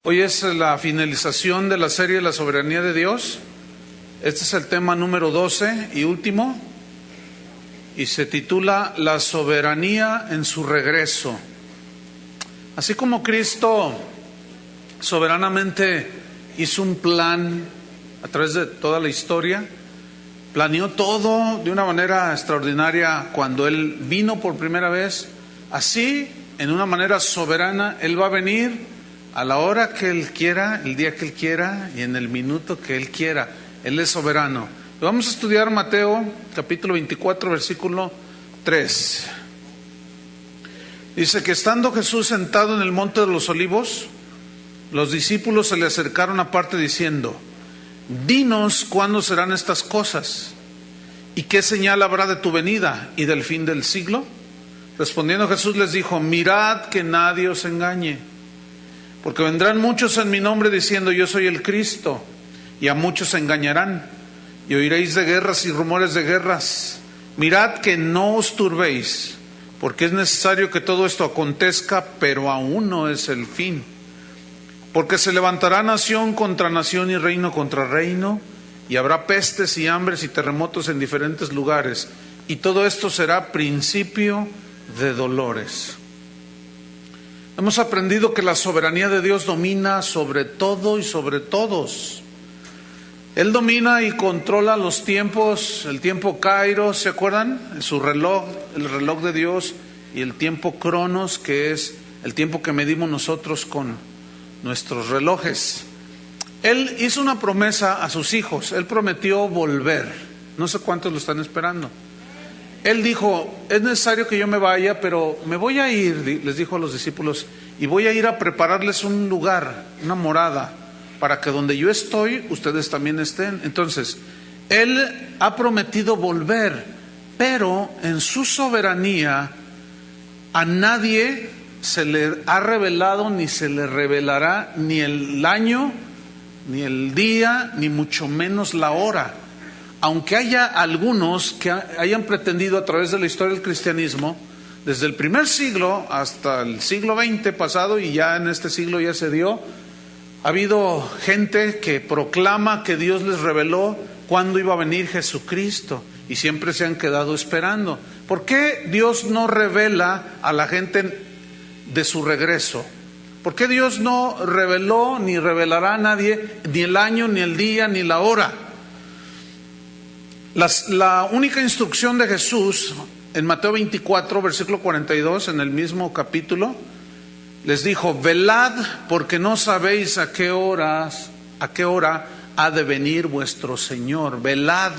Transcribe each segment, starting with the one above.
Hoy es la finalización de la serie La Soberanía de Dios. Este es el tema número 12 y último, y se titula La soberanía en su regreso. Así como Cristo soberanamente hizo un plan a través de toda la historia, planeó todo de una manera extraordinaria cuando Él vino por primera vez, así, en una manera soberana, Él va a venir a la hora que Él quiera, el día que Él quiera y en el minuto que Él quiera. Él es soberano. Vamos a estudiar Mateo capítulo 24, versículo 3. Dice que estando Jesús sentado en el monte de los olivos, los discípulos se le acercaron aparte diciendo: dinos cuándo serán estas cosas y qué señal habrá de tu venida y del fin del siglo. Respondiendo Jesús les dijo: mirad que nadie os engañe. Porque vendrán muchos en mi nombre diciendo: yo soy el Cristo, y a muchos se engañarán. Y oiréis de guerras y rumores de guerras. Mirad que no os turbéis, porque es necesario que todo esto acontezca, pero aún no es el fin. Porque se levantará nación contra nación y reino contra reino, y habrá pestes y hambres y terremotos en diferentes lugares. Y todo esto será principio de dolores. Hemos aprendido que la soberanía de Dios domina sobre todo y sobre todos. Él domina y controla los tiempos, el tiempo Kairos, ¿se acuerdan? Su reloj, el reloj de Dios, y el tiempo Cronos, que es el tiempo que medimos nosotros con nuestros relojes. Él hizo una promesa a sus hijos, Él prometió volver. No sé cuántos lo están esperando. Él dijo: es necesario que yo me vaya, pero me voy a ir, les dijo a los discípulos, y voy a ir a prepararles un lugar, una morada, para que donde yo estoy, ustedes también estén. Entonces, Él ha prometido volver, pero en su soberanía a nadie se le ha revelado, ni se le revelará ni el año, ni el día, ni mucho menos la hora. Aunque haya algunos que hayan pretendido a través de la historia del cristianismo, desde el primer siglo hasta el siglo XX pasado, y ya en este siglo ya se dio, ha habido gente que proclama que Dios les reveló cuándo iba a venir Jesucristo, y siempre se han quedado esperando. ¿Por qué Dios no revela a la gente de su regreso? ¿Por qué Dios no reveló ni revelará a nadie ni el año, ni el día, ni la hora? La única instrucción de Jesús en Mateo 24, versículo 42, en el mismo capítulo, les dijo: velad, porque no sabéis a qué hora ha de venir vuestro Señor. Velad,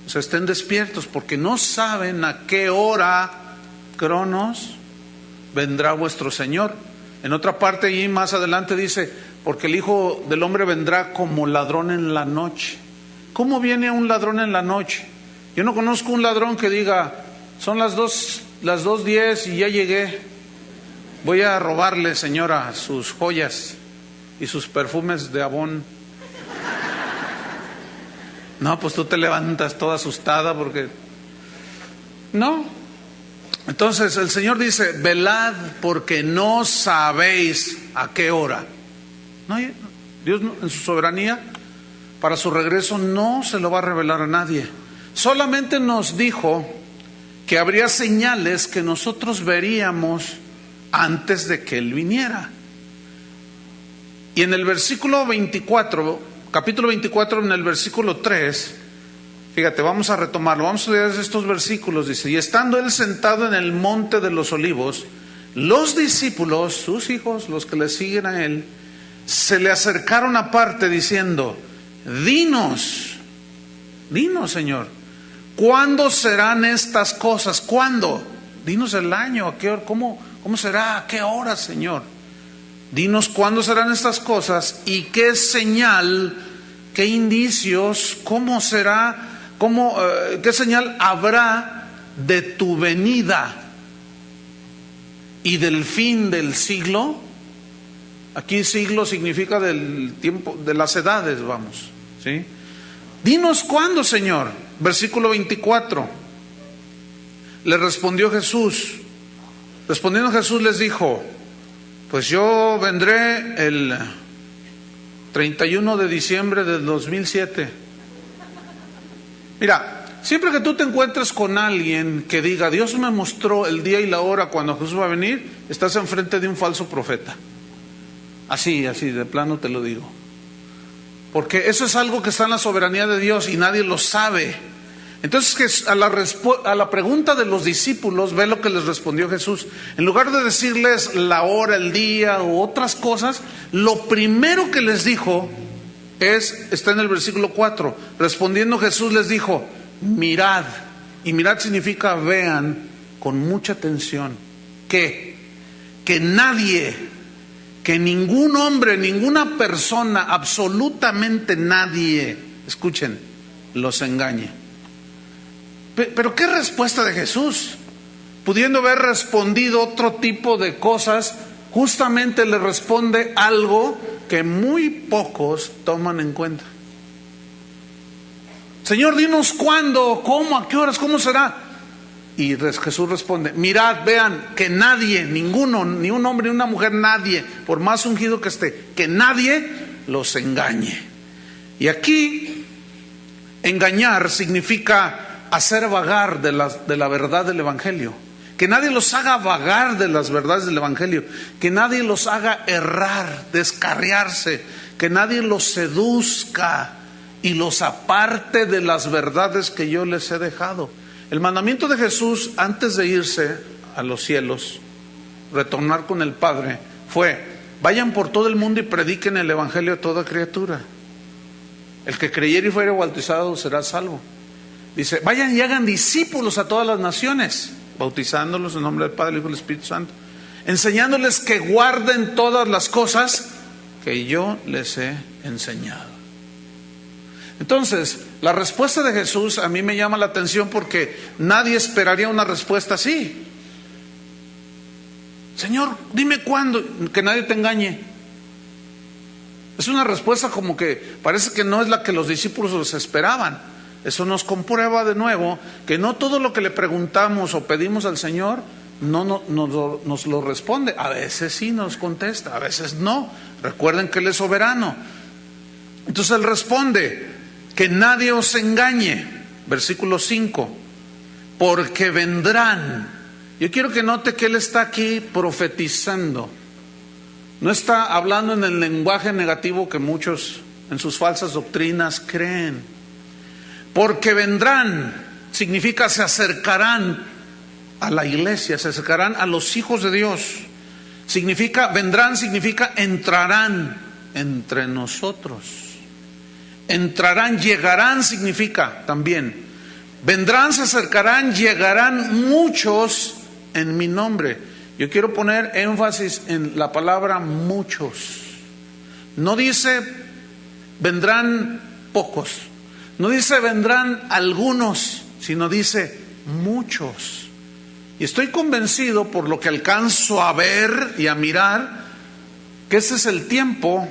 o sea, estén despiertos, porque no saben a qué hora, Cronos, vendrá vuestro Señor. En otra parte, allí más adelante dice: porque el Hijo del Hombre vendrá como ladrón en la noche. ¿Cómo viene un ladrón en la noche? Yo no conozco un ladrón que diga: son las 2:10 y ya llegué, voy a robarle, señora, sus joyas y sus perfumes de Avon. No, pues tú te levantas toda asustada porque... no. Entonces el Señor dice: velad, porque no sabéis a qué hora. No, Dios en su soberanía, para su regreso, no se lo va a revelar a nadie. Solamente nos dijo que habría señales que nosotros veríamos antes de que Él viniera. Y en el versículo 24, capítulo 24, en el versículo 3, fíjate, vamos a retomarlo, vamos a leer estos versículos. Dice: y estando Él sentado en el monte de los olivos, los discípulos, sus hijos, los que le siguen a Él, se le acercaron aparte diciendo: dinos, Señor, ¿cuándo serán estas cosas? ¿Cuándo? Dinos el año, ¿a qué hora? ¿Cómo será? ¿A qué hora, Señor? Dinos cuándo serán estas cosas y qué señal, qué indicios, cómo será, qué señal habrá de tu venida y del fin del siglo. Aquí siglo significa del tiempo, de las edades, vamos, ¿sí? Dinos cuándo, Señor. Versículo 24. Le respondió Jesús. Respondiendo Jesús les dijo: Pues yo vendré el 31 de diciembre del 2007. Mira, siempre que tú te encuentres con alguien que diga, Dios me mostró el día y la hora cuando Jesús va a venir, estás enfrente de un falso profeta. Así, de plano te lo digo. Porque eso es algo que está en la soberanía de Dios y nadie lo sabe. Entonces, a la pregunta de los discípulos, ve lo que les respondió Jesús. En lugar de decirles la hora, el día u otras cosas, lo primero que les dijo está en el versículo 4. Respondiendo Jesús les dijo, mirad. Y mirad significa vean con mucha atención. Que nadie, que ningún hombre, ninguna persona, absolutamente nadie, escuchen, los engañe. Pero ¿qué respuesta de Jesús? Pudiendo haber respondido otro tipo de cosas, justamente le responde algo que muy pocos toman en cuenta. Señor, dinos cuándo, cómo, a qué horas, cómo será. Y Jesús responde, mirad, vean, que nadie, ninguno, ni un hombre ni una mujer, nadie, por más ungido que esté, que nadie los engañe. Y aquí, engañar significa hacer vagar de la verdad del Evangelio. Que nadie los haga vagar de las verdades del Evangelio. Que nadie los haga errar, descarriarse. Que nadie los seduzca y los aparte de las verdades que yo les he dejado. El mandamiento de Jesús antes de irse a los cielos, retornar con el Padre, fue: vayan por todo el mundo y prediquen el Evangelio a toda criatura. El que creyere y fuere bautizado será salvo. Dice, vayan y hagan discípulos a todas las naciones, bautizándolos en nombre del Padre, del Hijo y del Espíritu Santo, enseñándoles que guarden todas las cosas que yo les he enseñado. Entonces, la respuesta de Jesús a mí me llama la atención porque nadie esperaría una respuesta así. Señor, dime cuándo, que nadie te engañe. Es una respuesta como que parece que no es la que los discípulos esperaban. Eso nos comprueba de nuevo que no todo lo que le preguntamos o pedimos al Señor nos lo responde. A veces sí nos contesta, a veces no. Recuerden que Él es soberano. Entonces Él responde, que nadie os engañe. Versículo 5, porque vendrán. Yo quiero que note que Él está aquí profetizando. No está hablando en el lenguaje negativo que muchos en sus falsas doctrinas creen. Porque vendrán, significa se acercarán a la iglesia, se acercarán a los hijos de Dios. Vendrán significa entrarán entre nosotros. Entrarán, llegarán significa también. Vendrán, se acercarán, llegarán muchos en mi nombre. Yo quiero poner énfasis en la palabra muchos. No dice vendrán pocos. No dice vendrán algunos, sino dice muchos. Y estoy convencido por lo que alcanzo a ver y a mirar, que este es el tiempo,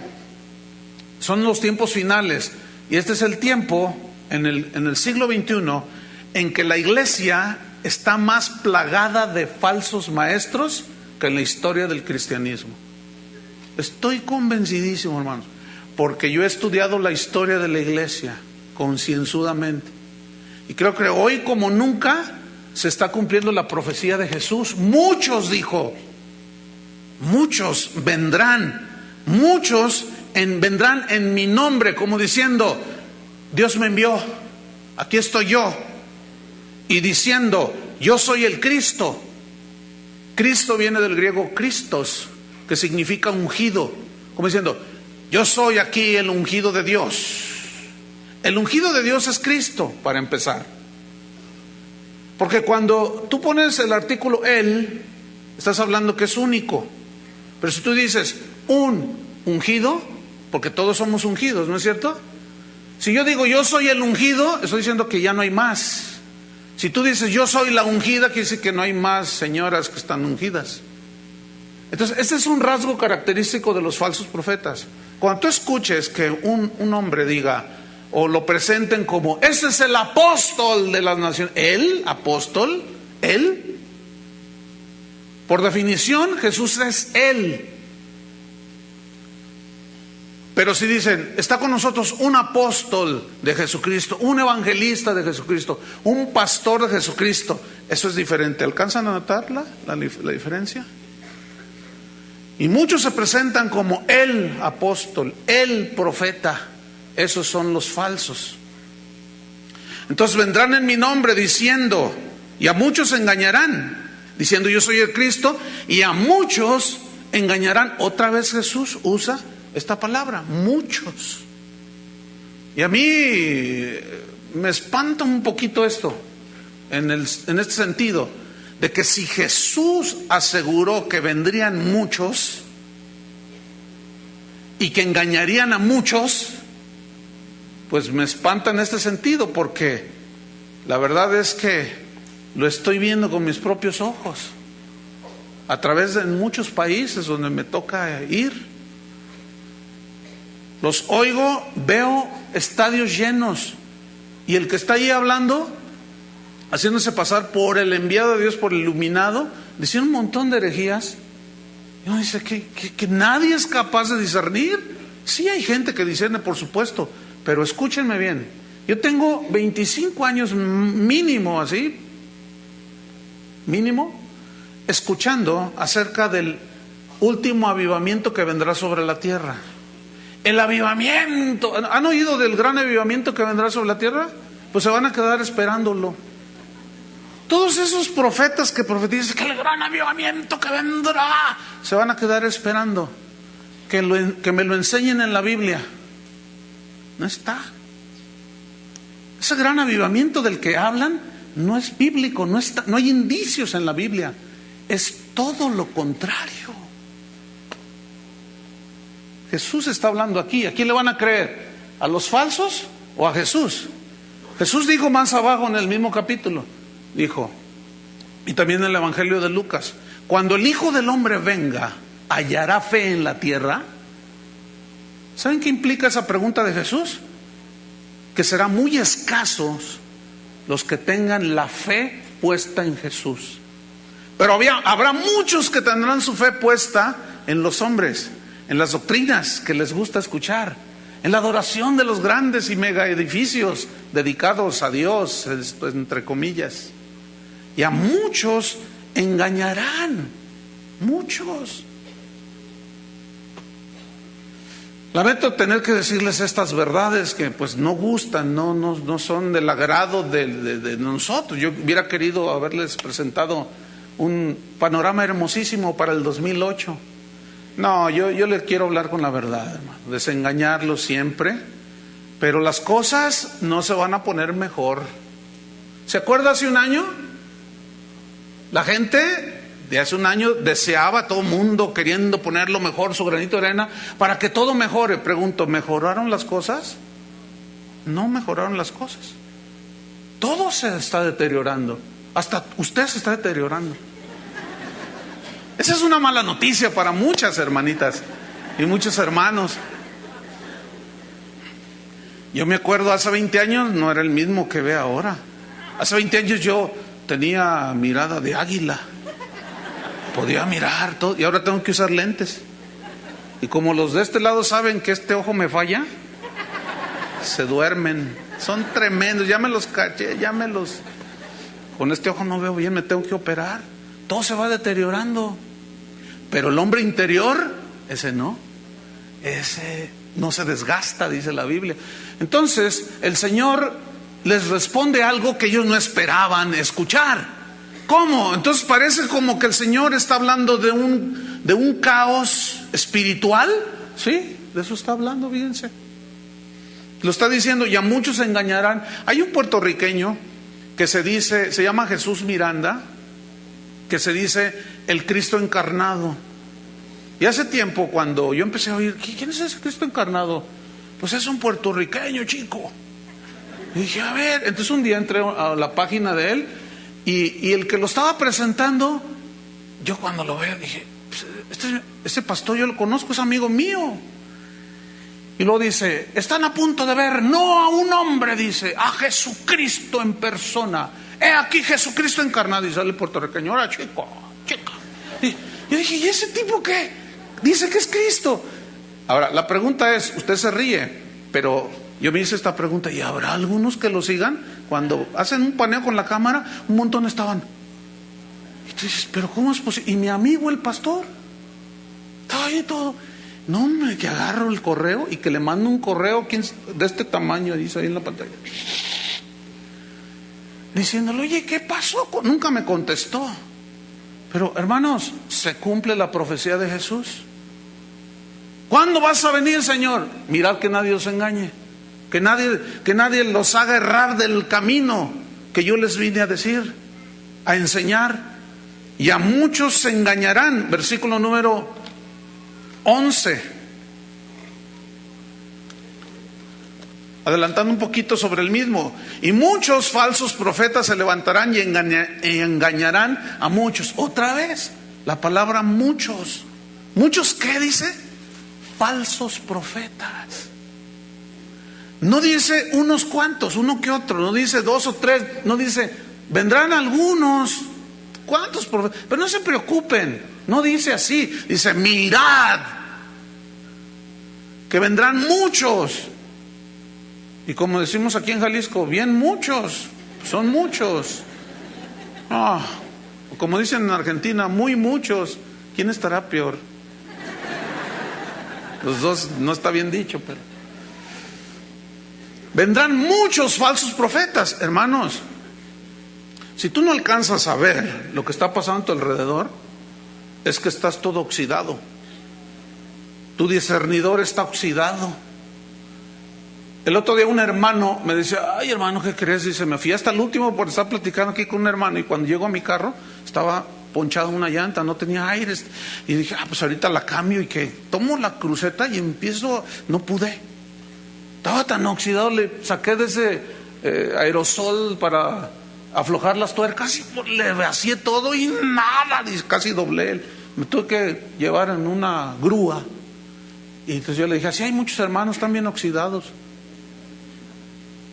son los tiempos finales, y este es el tiempo en el siglo XXI en que la iglesia está más plagada de falsos maestros que en la historia del cristianismo. Estoy convencidísimo, hermanos, porque yo he estudiado la historia de la iglesia concienzudamente. Y creo que hoy como nunca se está cumpliendo la profecía de Jesús. Muchos, dijo, muchos vendrán, vendrán en mi nombre, como diciendo, Dios me envió, aquí estoy yo. Y diciendo, yo soy el Cristo. Cristo viene del griego Christos, que significa ungido, como diciendo, yo soy aquí el ungido de Dios. El ungido de Dios es Cristo, para empezar. Porque cuando tú pones el artículo Él, estás hablando que es único. Pero si tú dices un ungido, porque todos somos ungidos, ¿no es cierto? Si yo digo yo soy el ungido, estoy diciendo que ya no hay más. Si tú dices yo soy la ungida, quiere decir que no hay más señoras que están ungidas. Entonces, este es un rasgo característico de los falsos profetas. Cuando tú escuches que un hombre diga, o lo presenten como, ese es el apóstol de las naciones. ¿Él? ¿Apóstol? ¿Él? Por definición, Jesús es Él. Pero si dicen, está con nosotros un apóstol de Jesucristo, un evangelista de Jesucristo, un pastor de Jesucristo, eso es diferente. ¿Alcanzan a notar la diferencia? Y muchos se presentan como el apóstol, el profeta. Esos son los falsos. Entonces vendrán en mi nombre diciendo, y a muchos engañarán, diciendo yo soy el Cristo, y a muchos engañarán. Otra vez Jesús usa esta palabra, muchos. Y a mí me espanta un poquito esto, en este sentido, de que si Jesús aseguró que vendrían muchos y que engañarían a muchos, pues me espanta en este sentido, porque la verdad es que lo estoy viendo con mis propios ojos, a través de muchos países donde me toca ir. Los oigo, veo estadios llenos, y el que está ahí hablando, haciéndose pasar por el enviado de Dios, por el iluminado, diciendo un montón de herejías. Y uno dice que nadie es capaz de discernir. Sí hay gente que discierne, por supuesto, pero escúchenme bien. Yo tengo 25 años mínimo, así, mínimo, escuchando acerca del último avivamiento que vendrá sobre la tierra. El avivamiento. ¿Han oído del gran avivamiento que vendrá sobre la tierra? Pues se van a quedar esperándolo. Todos esos profetas que profetizan que el gran avivamiento que vendrá, se van a quedar esperando que me lo enseñen en la Biblia. No está. Ese gran avivamiento del que hablan no es bíblico, no está, no hay indicios en la Biblia. Es todo lo contrario. Jesús está hablando aquí. ¿A quién le van a creer? ¿A los falsos o a Jesús? Jesús dijo más abajo en el mismo capítulo, dijo, y también en el Evangelio de Lucas, cuando el Hijo del Hombre venga, ¿hallará fe en la tierra? ¿Saben qué implica esa pregunta de Jesús? Que serán muy escasos los que tengan la fe puesta en Jesús. Pero habrá muchos que tendrán su fe puesta en los hombres, en las doctrinas que les gusta escuchar, en la adoración de los grandes y mega edificios dedicados a Dios, entre comillas. Y a muchos engañarán, muchos. Lamento tener que decirles estas verdades que pues no gustan, no son del agrado de nosotros. Yo hubiera querido haberles presentado un panorama hermosísimo para el 2008. No, yo les quiero hablar con la verdad, hermano, desengañarlos siempre, pero las cosas no se van a poner mejor. ¿Se acuerda hace un año? La gente de hace un año deseaba, todo el mundo queriendo poner lo mejor, su granito de arena, para que todo mejore. Pregunto, ¿mejoraron las cosas? No mejoraron las cosas. Todo se está deteriorando. Hasta usted se está deteriorando. Esa es una mala noticia para muchas hermanitas y muchos hermanos. Yo me acuerdo hace 20 años no era el mismo que ve ahora. Hace 20 años yo tenía mirada de águila. Podía mirar todo y ahora tengo que usar lentes. Y como los de este lado saben que este ojo me falla, se duermen. Son tremendos, ya me los caché, con este ojo no veo bien, me tengo que operar. Todo se va deteriorando. Pero el hombre interior, ese no se desgasta, dice la Biblia. Entonces el Señor les responde algo que ellos no esperaban escuchar. ¿Cómo? Entonces parece como que el Señor está hablando de un caos espiritual. Sí, de eso está hablando, fíjense. Lo está diciendo, y a muchos se engañarán. Hay un puertorriqueño que se llama Jesús Miranda, que se dice el Cristo encarnado. Y hace tiempo cuando yo empecé a oír, ¿quién es ese Cristo encarnado? Pues es un puertorriqueño, chico. Y dije, a ver, entonces un día entré a la página de él y el que lo estaba presentando, yo cuando lo veo dije, este pastor yo lo conozco, es amigo mío. Y luego dice, están a punto de ver, no a un hombre, dice, a Jesucristo en persona. He aquí Jesucristo encarnado. Y sale el puertorriqueño, ahora chica. Y yo dije, ¿y ese tipo qué? Dice que es Cristo. Ahora, la pregunta es, usted se ríe, pero yo me hice esta pregunta, ¿y habrá algunos que lo sigan? Cuando hacen un paneo con la cámara, un montón estaban. Y tú dices, ¿pero cómo es posible? Y mi amigo el pastor, estaba ahí todo. No, hombre, que agarro el correo y que le mando un correo de este tamaño, dice ahí en la pantalla, diciéndole, oye, ¿qué pasó? Nunca me contestó. Pero hermanos, se cumple la profecía de Jesús. ¿Cuándo vas a venir, Señor? Mirad que nadie os engañe, que nadie los haga errar del camino que yo les vine a decir, a enseñar. Y a muchos se engañarán. Versículo número 11. Adelantando un poquito sobre el mismo. Y muchos falsos profetas se levantarán y engañarán a muchos. Otra vez, la palabra muchos. ¿Muchos qué dice? Falsos profetas. No dice unos cuantos, uno que otro. No dice 2 o 3. No dice, vendrán algunos. ¿Cuántos profetas? Pero no se preocupen. No dice así. Dice, mirad, que vendrán muchos. Y como decimos aquí en Jalisco, bien muchos, son muchos. Como dicen en Argentina, muy muchos. ¿Quién estará peor? Los dos no está bien dicho, pero vendrán muchos falsos profetas, hermanos. Si tú no alcanzas a ver lo que está pasando a tu alrededor, es que estás todo oxidado. Tu discernidor está oxidado. El otro día un hermano me dice, ay hermano, ¿qué crees? Dice, me fui hasta el último por estar platicando aquí con un hermano, y cuando llego a mi carro estaba ponchado una llanta, no tenía aire, y dije, pues ahorita la cambio, y que tomo la cruceta y empiezo, no pude, estaba tan oxidado, le saqué de ese aerosol para aflojar las tuercas y le vacié todo y nada, casi doblé, me tuve que llevar en una grúa. Y entonces yo le dije, así hay muchos hermanos también oxidados.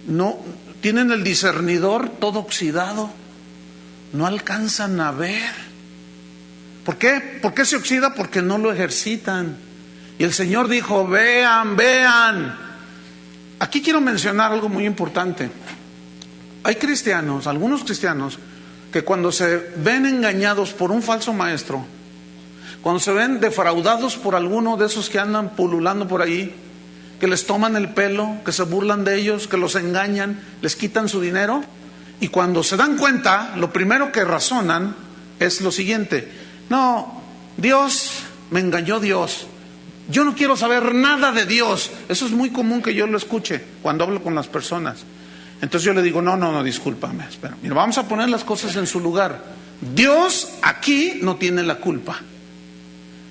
No, tienen el discernidor todo oxidado, no alcanzan a ver. ¿Por qué? ¿Por qué se oxida? Porque no lo ejercitan. Y el Señor dijo, vean, vean. Aquí quiero mencionar algo muy importante. Hay cristianos, algunos cristianos, que cuando se ven engañados por un falso maestro, cuando se ven defraudados por alguno de esos que andan pululando por ahí, que les toman el pelo, que se burlan de ellos, que los engañan, les quitan su dinero, y cuando se dan cuenta, lo primero que razonan es lo siguiente: no, Dios, me engañó Dios, yo no quiero saber nada de Dios. Eso es muy común que yo lo escuche cuando hablo con las personas. Entonces yo le digo, no, discúlpame, espera, mira, vamos a poner las cosas en su lugar. Dios aquí no tiene la culpa.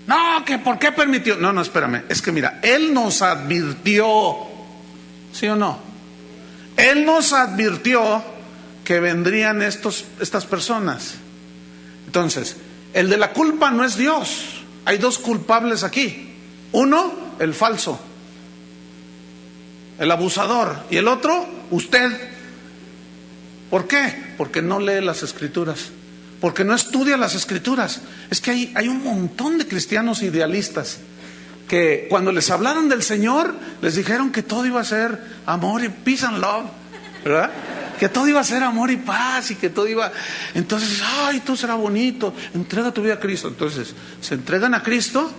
No, que ¿por qué permitió? No, espérame, es que mira, Él nos advirtió, ¿sí o no? Él nos advirtió que vendrían estas personas. Entonces, el de la culpa no es Dios. Hay dos culpables aquí. Uno, el falso, el abusador, y el otro, usted. ¿Por qué? Porque no lee las Escrituras, porque no estudia las Escrituras. Es que hay un montón de cristianos idealistas que cuando les hablaron del Señor, les dijeron que todo iba a ser amor y peace and love, ¿verdad? Que todo iba a ser amor y paz, y que todo iba... Entonces, ay, todo será bonito, entrega tu vida a Cristo. Entonces, se entregan a Cristo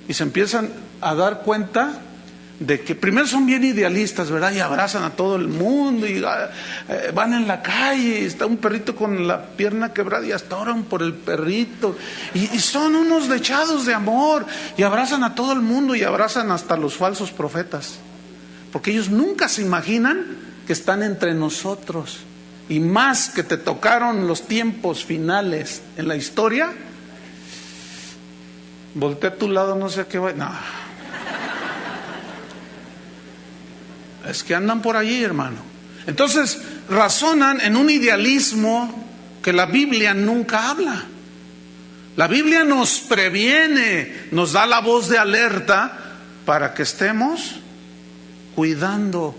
y se empiezan a dar cuenta de que primero son bien idealistas, ¿verdad? Y abrazan a todo el mundo y van en la calle, y está un perrito con la pierna quebrada y hasta oran por el perrito, y son unos dechados de amor, y abrazan a todo el mundo y abrazan hasta los falsos profetas, porque ellos nunca se imaginan que están entre nosotros, y más que te tocaron los tiempos finales en la historia. Voltea a tu lado, no sé qué va. No, es que andan por allí, hermano. Entonces razonan en un idealismo que la Biblia nunca habla. La Biblia nos previene, nos da la voz de alerta para que estemos cuidando.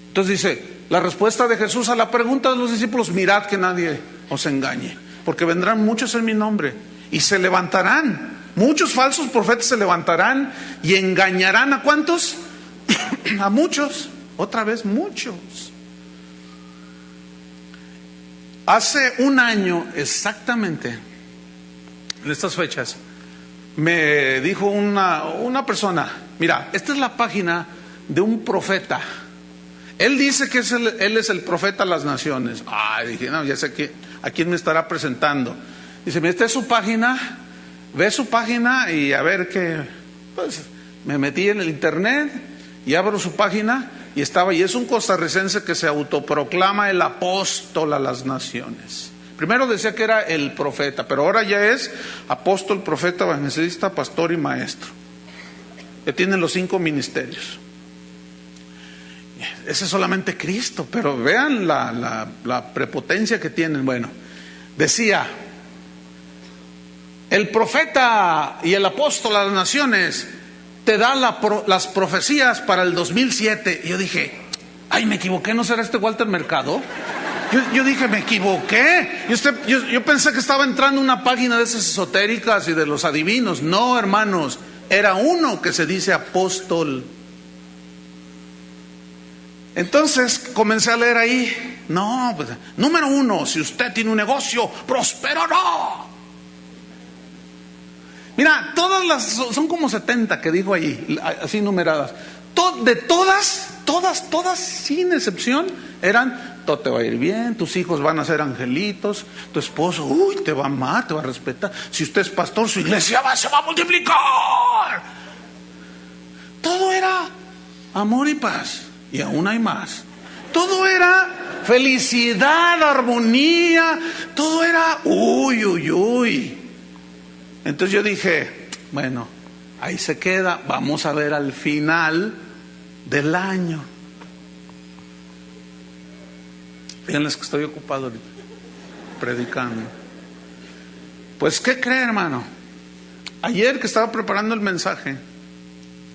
Entonces dice, la respuesta de Jesús a la pregunta de los discípulos: mirad que nadie os engañe, porque vendrán muchos en mi nombre y se levantarán Muchos falsos profetas se levantarán y engañarán ¿a cuántos? A muchos, otra vez muchos. Hace un año exactamente, en estas fechas, me dijo una persona: mira, esta es la página de un profeta. Él dice que él es el profeta a las naciones. Dije, no, ya sé a quién me estará presentando. Dice, mira, esta es su página, ve su página y a ver qué. Pues me metí en el internet y abro su página y es un costarricense que se autoproclama el apóstol a las naciones. Primero decía que era el profeta, pero ahora ya es apóstol, profeta, evangelista, pastor y maestro. Que tienen los 5 ministerios. Ese es solamente Cristo, pero vean la prepotencia que tienen. Bueno, decía, el profeta y el apóstol a las naciones te da las profecías para el 2007. Y yo dije, me equivoqué, ¿no será este Walter Mercado? Yo dije, me equivoqué. Yo pensé que estaba entrando a una página de esas esotéricas y de los adivinos. No, hermanos, era uno que se dice apóstol. Entonces comencé a leer ahí. No, pues, número 1, si usted tiene un negocio, prosperará. Mira, son como 70 que dijo ahí, así numeradas. De todas, sin excepción, eran: todo te va a ir bien, tus hijos van a ser angelitos, tu esposo, te va a amar, te va a respetar. Si usted es pastor, su iglesia se va a multiplicar. Todo era amor y paz, y aún hay más. Todo era felicidad, armonía, todo era Entonces yo dije, bueno, ahí se queda, vamos a ver al final del año. Fíjenles que estoy ocupado ahorita, predicando. Pues, ¿qué cree, hermano? Ayer que estaba preparando el mensaje,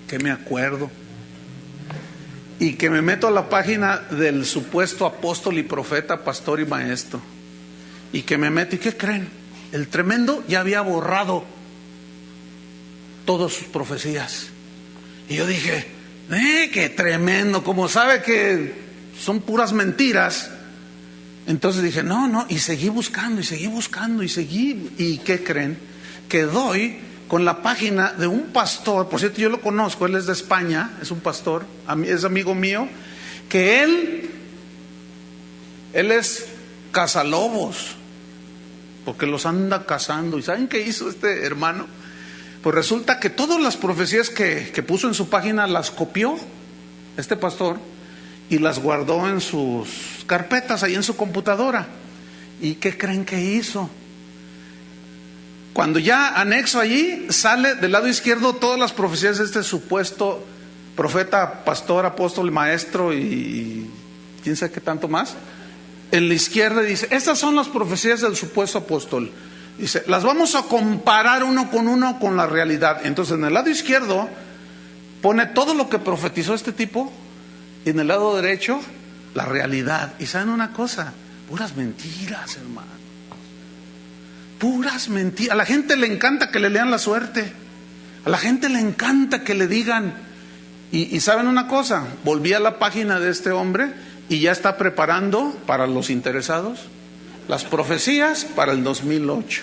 que me acuerdo, y que me meto a la página del supuesto apóstol y profeta, pastor y maestro, y que me meto, ¿y qué creen? El tremendo ya había borrado todas sus profecías. Y yo dije, qué tremendo, como sabe que son puras mentiras. Entonces dije, no, y seguí buscando, ¿y qué creen? Que doy con la página de un pastor, por cierto, yo lo conozco, él es de España, es un pastor, es amigo mío, que él es cazalobos, porque los anda cazando. ¿Y saben qué hizo este hermano? Pues resulta que todas las profecías que puso en su página las copió este pastor y las guardó en sus carpetas ahí en su computadora. ¿Y qué creen que hizo? Cuando ya anexo allí, sale del lado izquierdo todas las profecías de este supuesto profeta, pastor, apóstol, maestro y quién sabe qué tanto más. En la izquierda dice, estas son las profecías del supuesto apóstol. Dice, las vamos a comparar uno con la realidad. Entonces en el lado izquierdo pone todo lo que profetizó este tipo y en el lado derecho la realidad. Y saben una cosa, puras mentiras, hermano. Puras mentiras. A la gente le encanta que le lean la suerte. A la gente le encanta que le digan. Y saben una cosa, volví a la página de este hombre y ya está preparando para los interesados las profecías para el 2008.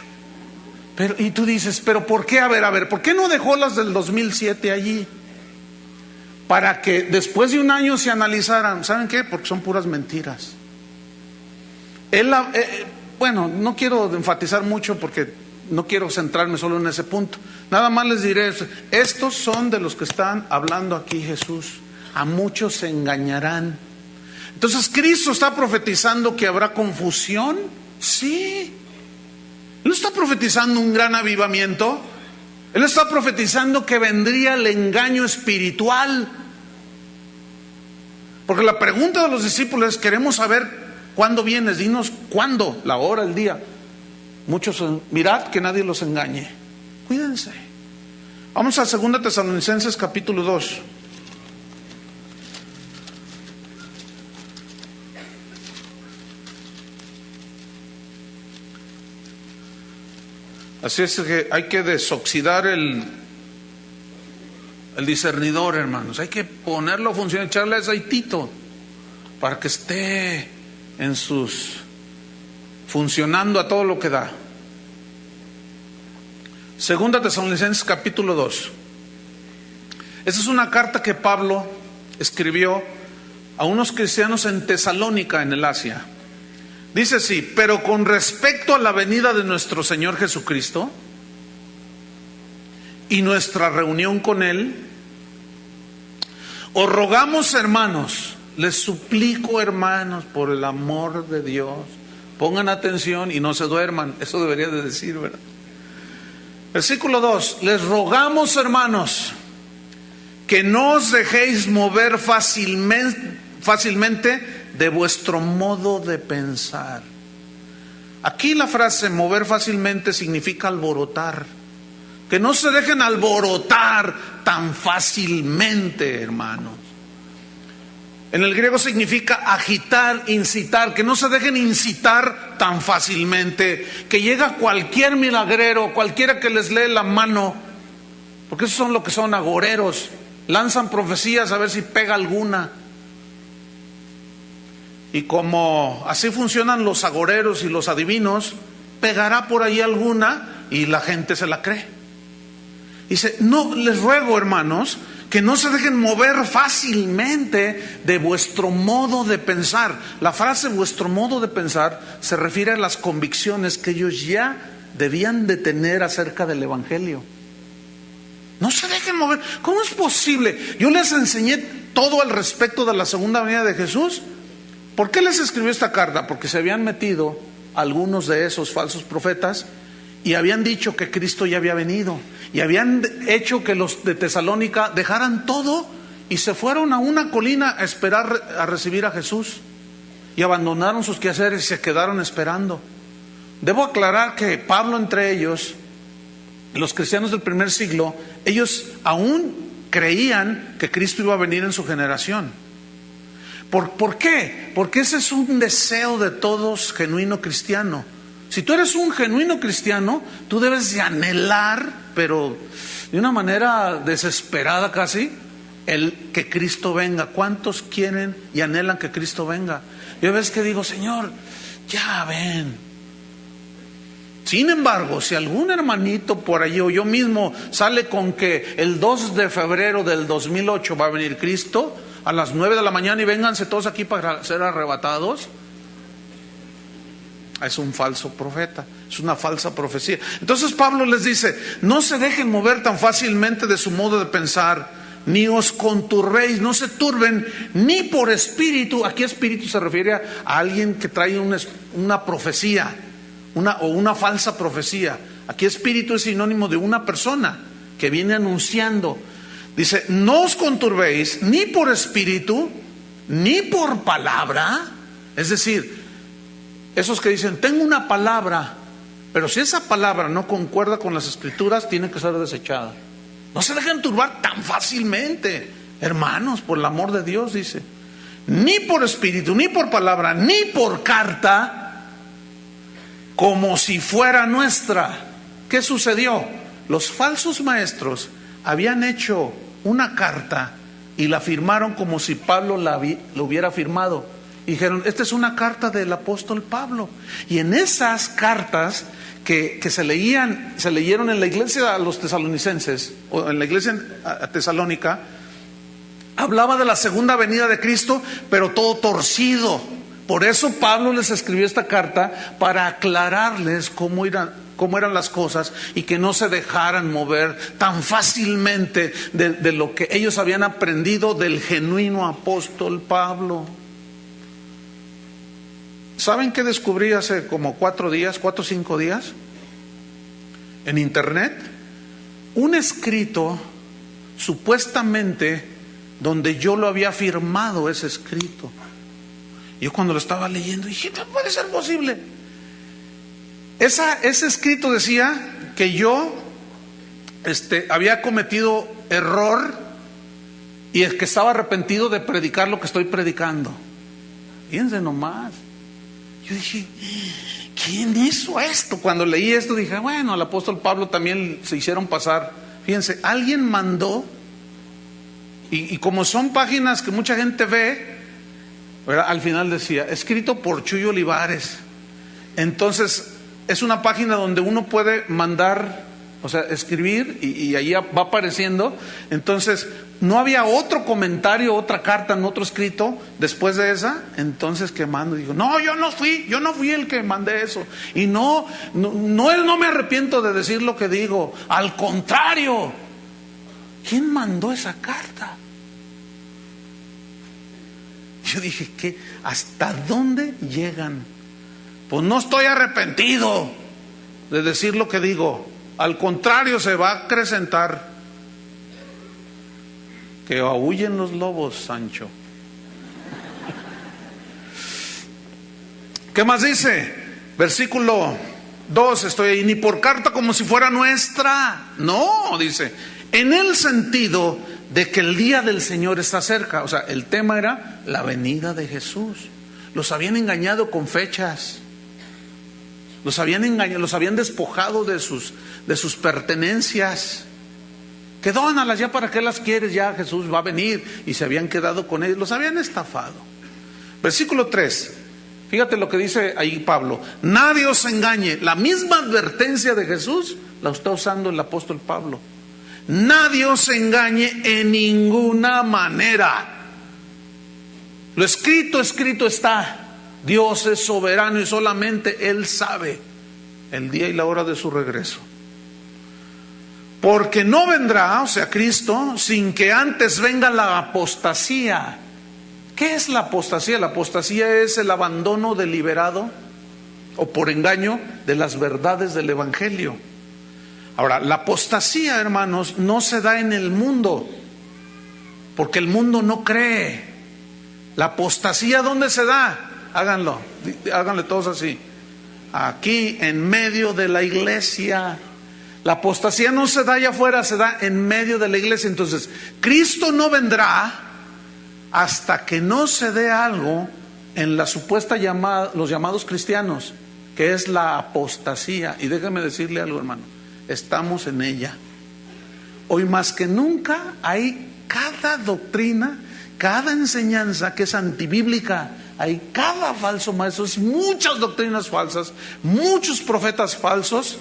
Y tú dices, pero ¿por qué? A ver, ¿por qué no dejó las del 2007 allí? Para que después de un año se analizaran. ¿Saben qué? Porque son puras mentiras. Bueno, no quiero enfatizar mucho porque no quiero centrarme solo en ese punto. Nada más les diré, estos son de los que están hablando aquí Jesús. A muchos se engañarán. Entonces, ¿Cristo está profetizando que habrá confusión? Sí. Él no está profetizando un gran avivamiento. Él está profetizando que vendría el engaño espiritual. Porque la pregunta de los discípulos es, queremos saber cuándo vienes, dinos cuándo, la hora, el día. Muchos, mirad que nadie los engañe. Cuídense. Vamos a 2 Tesalonicenses capítulo 2. Así es que hay que desoxidar el discernidor, hermanos. Hay que ponerlo a funcionar, echarle aceitito para que esté en funcionando a todo lo que da. Segunda Tesalonicenses capítulo 2. Esta es una carta que Pablo escribió a unos cristianos en Tesalónica, en el Asia. Dice así: pero con respecto a la venida de nuestro Señor Jesucristo y nuestra reunión con Él, os rogamos, hermanos, les suplico, hermanos, por el amor de Dios, pongan atención y no se duerman. Eso debería de decir, ¿verdad? Versículo 2: les rogamos, hermanos, que no os dejéis mover fácilmente de vuestro modo de pensar. Aquí la frase mover fácilmente significa alborotar. Que no se dejen alborotar tan fácilmente, hermanos. En el griego significa agitar, incitar. Que no se dejen incitar tan fácilmente. Que llega cualquier milagrero, cualquiera que les lee la mano, porque esos son lo que son, agoreros. Lanzan profecías a ver si pega alguna. Y como así funcionan los agoreros y los adivinos, pegará por ahí alguna y la gente se la cree. Dice: no, les ruego, hermanos, que no se dejen mover fácilmente de vuestro modo de pensar. La frase vuestro modo de pensar se refiere a las convicciones que ellos ya debían de tener acerca del Evangelio. No se dejen mover. ¿Cómo es posible? Yo les enseñé todo al respecto de la segunda venida de Jesús. ¿Por qué les escribió esta carta? Porque se habían metido algunos de esos falsos profetas y habían dicho que Cristo ya había venido, y habían hecho que los de Tesalónica dejaran todo y se fueron a una colina a esperar a recibir a Jesús, y abandonaron sus quehaceres y se quedaron esperando. Debo aclarar que Pablo, entre ellos, los cristianos del primer siglo, ellos aún creían que Cristo iba a venir en su generación. ¿Por qué? Porque ese es un deseo de todos genuino cristiano. Si tú eres un genuino cristiano, tú debes de anhelar, pero de una manera desesperada casi, el que Cristo venga. ¿Cuántos quieren y anhelan que Cristo venga? Yo a veces que digo: Señor, ya ven. Sin embargo, si algún hermanito por allí o yo mismo sale con que el 2 de febrero del 2008 va a venir Cristo a las 9 de la mañana y vénganse todos aquí para ser arrebatados, es un falso profeta, es una falsa profecía. Entonces Pablo les dice: no se dejen mover tan fácilmente de su modo de pensar, ni os conturbéis, no se turben, ni por espíritu. Aquí espíritu se refiere a alguien que trae una profecía, o una falsa profecía. Aquí espíritu es sinónimo de una persona que viene anunciando. Dice: no os conturbéis ni por espíritu, ni por palabra. Es decir, esos que dicen: tengo una palabra, pero si esa palabra no concuerda con las escrituras, tiene que ser desechada. No se dejen turbar tan fácilmente, hermanos, por el amor de Dios, dice. Ni por espíritu, ni por palabra, ni por carta, como si fuera nuestra. ¿Qué sucedió? Los falsos maestros habían hecho una carta y la firmaron como si Pablo lo hubiera firmado. Y dijeron: esta es una carta del apóstol Pablo. Y en esas cartas que se leyeron en la iglesia a los tesalonicenses, o en la iglesia a Tesalónica, hablaba de la segunda venida de Cristo, pero todo torcido. Por eso Pablo les escribió esta carta, para aclararles cómo eran las cosas y que no se dejaran mover tan fácilmente de lo que ellos habían aprendido del genuino apóstol Pablo. ¿Saben qué descubrí hace como 4 o 5 días? En internet, un escrito supuestamente donde yo lo había firmado, ese escrito. Yo cuando lo estaba leyendo dije: no puede ser posible. Ese escrito decía que yo había cometido error y es que estaba arrepentido de predicar lo que estoy predicando. Fíjense nomás. Yo dije: ¿qué ¿quién hizo esto? Cuando leí esto dije, bueno, al apóstol Pablo también se hicieron pasar. Fíjense, alguien mandó, y como son páginas que mucha gente ve, ¿verdad? Al final decía, escrito por Chuy Olivares. Entonces, es una página donde uno puede mandar, o sea, escribir y ahí va apareciendo. Entonces, no había otro comentario, otra carta, no otro escrito después de esa. Entonces, ¿qué mando? Digo, no, yo no fui el que mandé eso. Y no me arrepiento de decir lo que digo. Al contrario, ¿quién mandó esa carta? Yo dije, ¿qué? ¿Hasta dónde llegan? Pues no estoy arrepentido de decir lo que digo. Al contrario, se va a acrecentar. Que aúllen los lobos, Sancho. ¿Qué más dice? Versículo 2, estoy ahí. Ni por carta como si fuera nuestra. No, dice, en el sentido de que el día del Señor está cerca. O sea, el tema era la venida de Jesús. Los habían engañado con fechas. Los habían engañado, los habían despojado de sus pertenencias. Que dónalas, ya para qué las quieres, ya Jesús va a venir. Y se habían quedado con ellos, los habían estafado. Versículo 3, fíjate lo que dice ahí Pablo. Nadie os engañe. La misma advertencia de Jesús la está usando el apóstol Pablo. Nadie os engañe en ninguna manera. Lo escrito está. Dios es soberano y solamente Él sabe el día y la hora de su regreso. Porque no vendrá, o sea, Cristo, sin que antes venga la apostasía. ¿Qué es la apostasía? La apostasía es el abandono deliberado o por engaño de las verdades del Evangelio. Ahora, la apostasía, hermanos, no se da en el mundo, porque el mundo no cree. La apostasía, ¿dónde se da? Háganle todos así. Aquí, en medio de la iglesia. La apostasía no se da allá afuera, se da en medio de la iglesia. Entonces, Cristo no vendrá hasta que no se dé algo en la supuesta llamada, los llamados cristianos, que es la apostasía. Y déjame decirle algo, hermano, estamos en ella. Hoy más que nunca hay cada doctrina, cada enseñanza que es antibíblica. Hay cada falso maestro, muchas doctrinas falsas, muchos profetas falsos.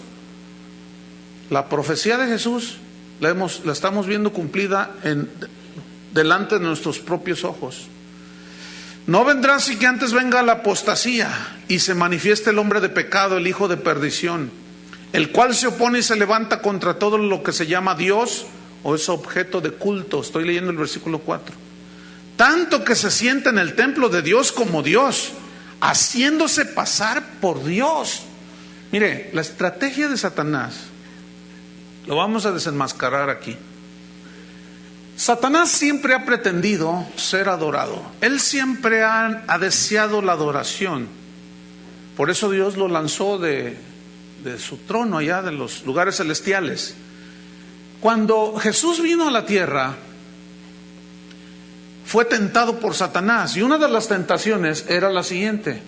La profecía de Jesús la estamos viendo cumplida delante de nuestros propios ojos. No vendrá sin que antes venga la apostasía y se manifieste el hombre de pecado, el hijo de perdición, el cual se opone y se levanta contra todo lo que se llama Dios o es objeto de culto. Estoy leyendo el versículo 4. Tanto que se sienta en el templo de Dios como Dios, haciéndose pasar por Dios. Mire, la estrategia de Satanás, lo vamos a desenmascarar aquí. Satanás siempre ha pretendido ser adorado. Él siempre ha deseado la adoración. Por eso Dios lo lanzó de su trono allá de los lugares celestiales. Cuando Jesús vino a la tierra, fue tentado por Satanás, y una de las tentaciones era la siguiente.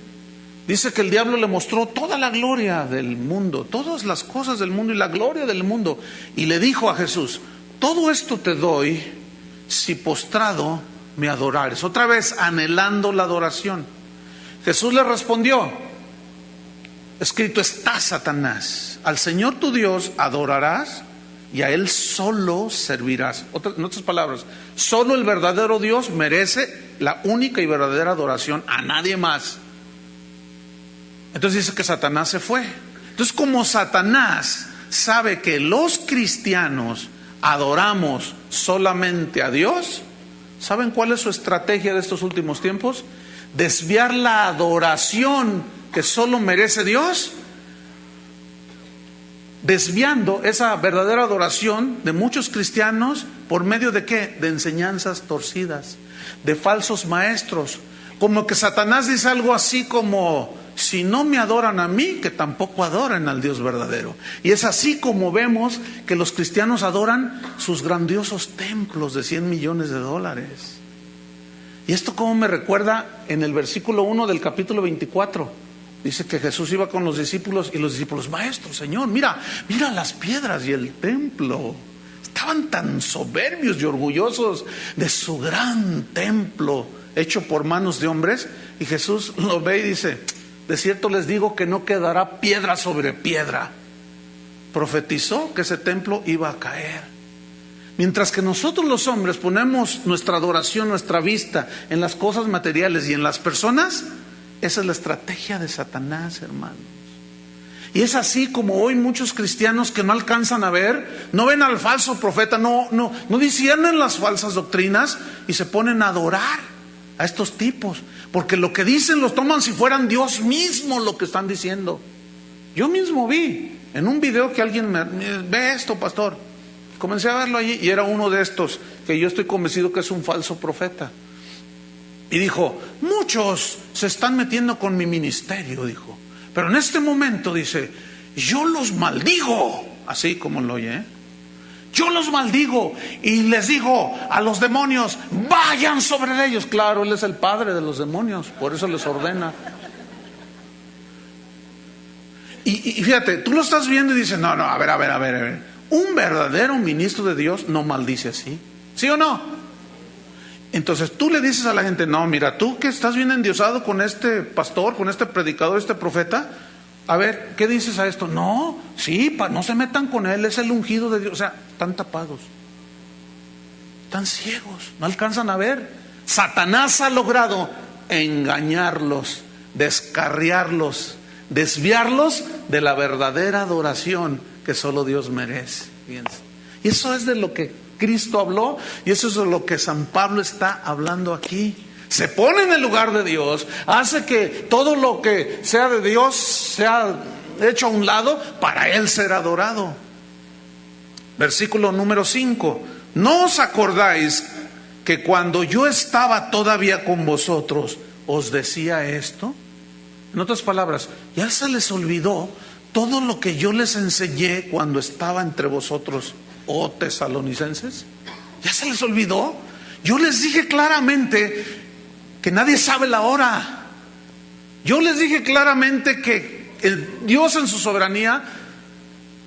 Dice que el diablo le mostró toda la gloria del mundo, todas las cosas del mundo y la gloria del mundo, y le dijo a Jesús: todo esto te doy si postrado me adorares. Otra vez anhelando la adoración. Jesús le respondió: escrito está, Satanás, al Señor tu Dios adorarás y a Él solo servirás. En otras palabras, solo el verdadero Dios merece la única y verdadera adoración, a nadie más. Entonces dice que Satanás se fue. Entonces, como Satanás sabe que los cristianos adoramos solamente a Dios, ¿saben cuál es su estrategia de estos últimos tiempos? Desviar la adoración que solo merece Dios, desviando esa verdadera adoración de muchos cristianos por medio de ¿qué? De enseñanzas torcidas, de falsos maestros. Como que Satanás dice algo así como: si no me adoran a mí, que tampoco adoren al Dios verdadero. Y es así como vemos que los cristianos adoran sus grandiosos templos de 100 millones de dólares. Y esto como me recuerda en el versículo 1 del capítulo 24. dice que Jesús iba con los discípulos y los discípulos, maestro, Señor, mira las piedras y el templo. Estaban tan soberbios y orgullosos de su gran templo hecho por manos de hombres. Y Jesús lo ve y dice, de cierto les digo que no quedará piedra sobre piedra. Profetizó que ese templo iba a caer. Mientras que nosotros los hombres ponemos nuestra adoración, nuestra vista en las cosas materiales y en las personas, esa es la estrategia de Satanás, hermanos. Y es así como hoy muchos cristianos que no alcanzan a ver, no ven al falso profeta, no disciernen las falsas doctrinas y se ponen a adorar a estos tipos, porque lo que dicen los toman si fueran Dios mismo lo que están diciendo. Yo mismo vi en un video que alguien ve esto, pastor. Comencé a verlo allí y era uno de estos que yo estoy convencido que es un falso profeta. Y dijo, muchos se están metiendo con mi ministerio, dijo. Pero en este momento dice, yo los maldigo, así como lo oye, yo los maldigo y les digo a los demonios, vayan sobre ellos. Claro, él es el padre de los demonios, por eso les ordena. Y fíjate, tú lo estás viendo y dices, no, a ver. Un verdadero ministro de Dios no maldice así, ¿sí o no? Entonces tú le dices a la gente, no, mira, tú que estás bien endiosado con este pastor, con este predicador, este profeta, a ver, ¿qué dices a esto? No, sí, no se metan con él, es el ungido de Dios. O sea, están tapados, están ciegos, no alcanzan a ver. Satanás ha logrado engañarlos, descarriarlos, desviarlos de la verdadera adoración que solo Dios merece. Fíjense. Y eso es de lo que Cristo habló y eso es de lo que San Pablo está hablando aquí. Se pone en el lugar de Dios, hace que todo lo que sea de Dios sea hecho a un lado para Él ser adorado. Versículo número 5. ¿No os acordáis que cuando yo estaba todavía con vosotros os decía esto? En otras palabras, ya se les olvidó todo lo que yo les enseñé cuando estaba entre vosotros, oh tesalonicenses. ¿Ya se les olvidó? Yo les dije claramente que nadie sabe la hora. Yo les dije claramente que el Dios en su soberanía,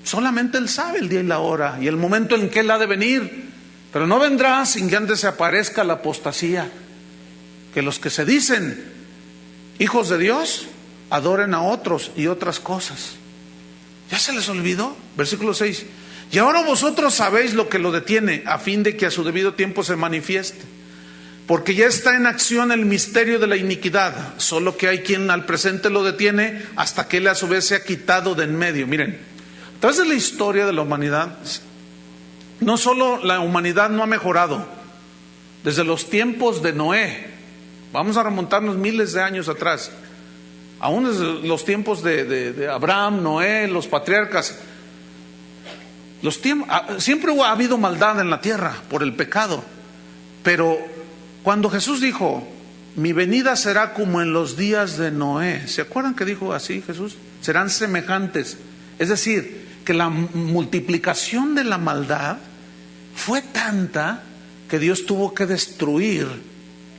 solamente Él sabe el día y la hora y el momento en que Él ha de venir. Pero no vendrá sin que antes se aparezca la apostasía. Que los que se dicen hijos de Dios adoren a otros y otras cosas. ¿Ya se les olvidó? Versículo 6. Y ahora vosotros sabéis lo que lo detiene, a fin de que a su debido tiempo se manifieste. Porque ya está en acción el misterio de la iniquidad, solo que hay quien al presente lo detiene hasta que él a su vez se ha quitado de en medio. Miren, a través de la historia de la humanidad, no solo la humanidad no ha mejorado, desde los tiempos de Noé, vamos a remontarnos miles de años atrás, aún desde los tiempos de Abraham, Noé, los patriarcas, siempre ha habido maldad en la tierra por el pecado. Pero cuando Jesús dijo, mi venida será como en los días de Noé, ¿se acuerdan que dijo así Jesús? Serán semejantes. Es decir, que la multiplicación de la maldad fue tanta que Dios tuvo que destruir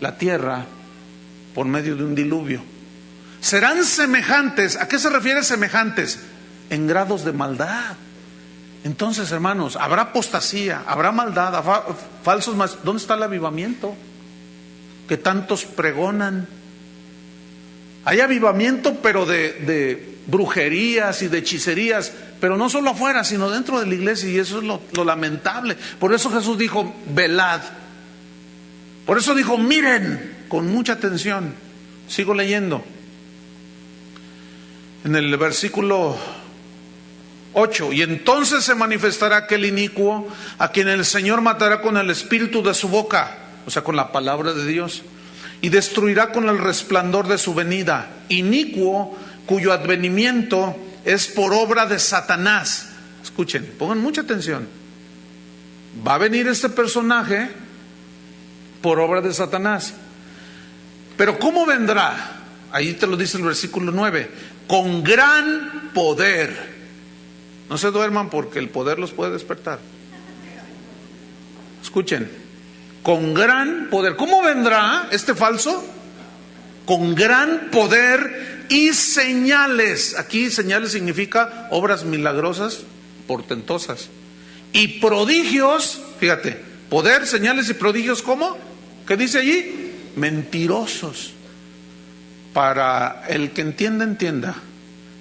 la tierra por medio de un diluvio. Serán semejantes. ¿A qué se refiere semejantes? En grados de maldad. Entonces, hermanos, habrá apostasía, habrá maldad, habrá falsos maestros. ¿Dónde está el avivamiento que tantos pregonan? Hay avivamiento, pero de brujerías y de hechicerías, pero no solo afuera, sino dentro de la iglesia, y eso es lo lamentable. Por eso Jesús dijo, velad. Por eso dijo, miren con mucha atención. Sigo leyendo. En el versículo 8, y entonces se manifestará aquel inicuo a quien el Señor matará con el espíritu de su boca, o sea, con la palabra de Dios, y destruirá con el resplandor de su venida. Inicuo cuyo advenimiento es por obra de Satanás. Escuchen, pongan mucha atención. Va a venir este personaje por obra de Satanás. Pero ¿cómo vendrá? Ahí te lo dice el versículo 9. Con gran poder. No se duerman porque el poder los puede despertar. Escuchen. Con gran poder. ¿Cómo vendrá este falso? Con gran poder y señales. Aquí señales significa obras milagrosas, portentosas. Y prodigios, fíjate, poder, señales y prodigios, ¿cómo? ¿Qué dice allí? Mentirosos. Para el que entienda, entienda.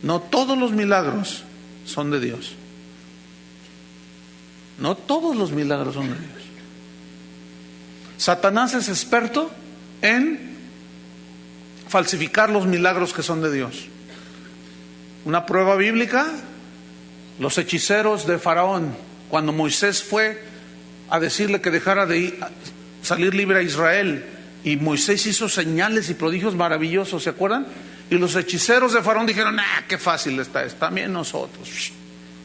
No todos los milagros son de Dios. No todos los milagros son de Dios. Satanás es experto en falsificar los milagros que son de Dios. Una prueba bíblica: los hechiceros de Faraón, cuando Moisés fue a decirle que dejara de salir libre a Israel, y Moisés hizo señales y prodigios maravillosos, ¿se acuerdan? Y los hechiceros de Faraón dijeron: qué fácil está, también nosotros.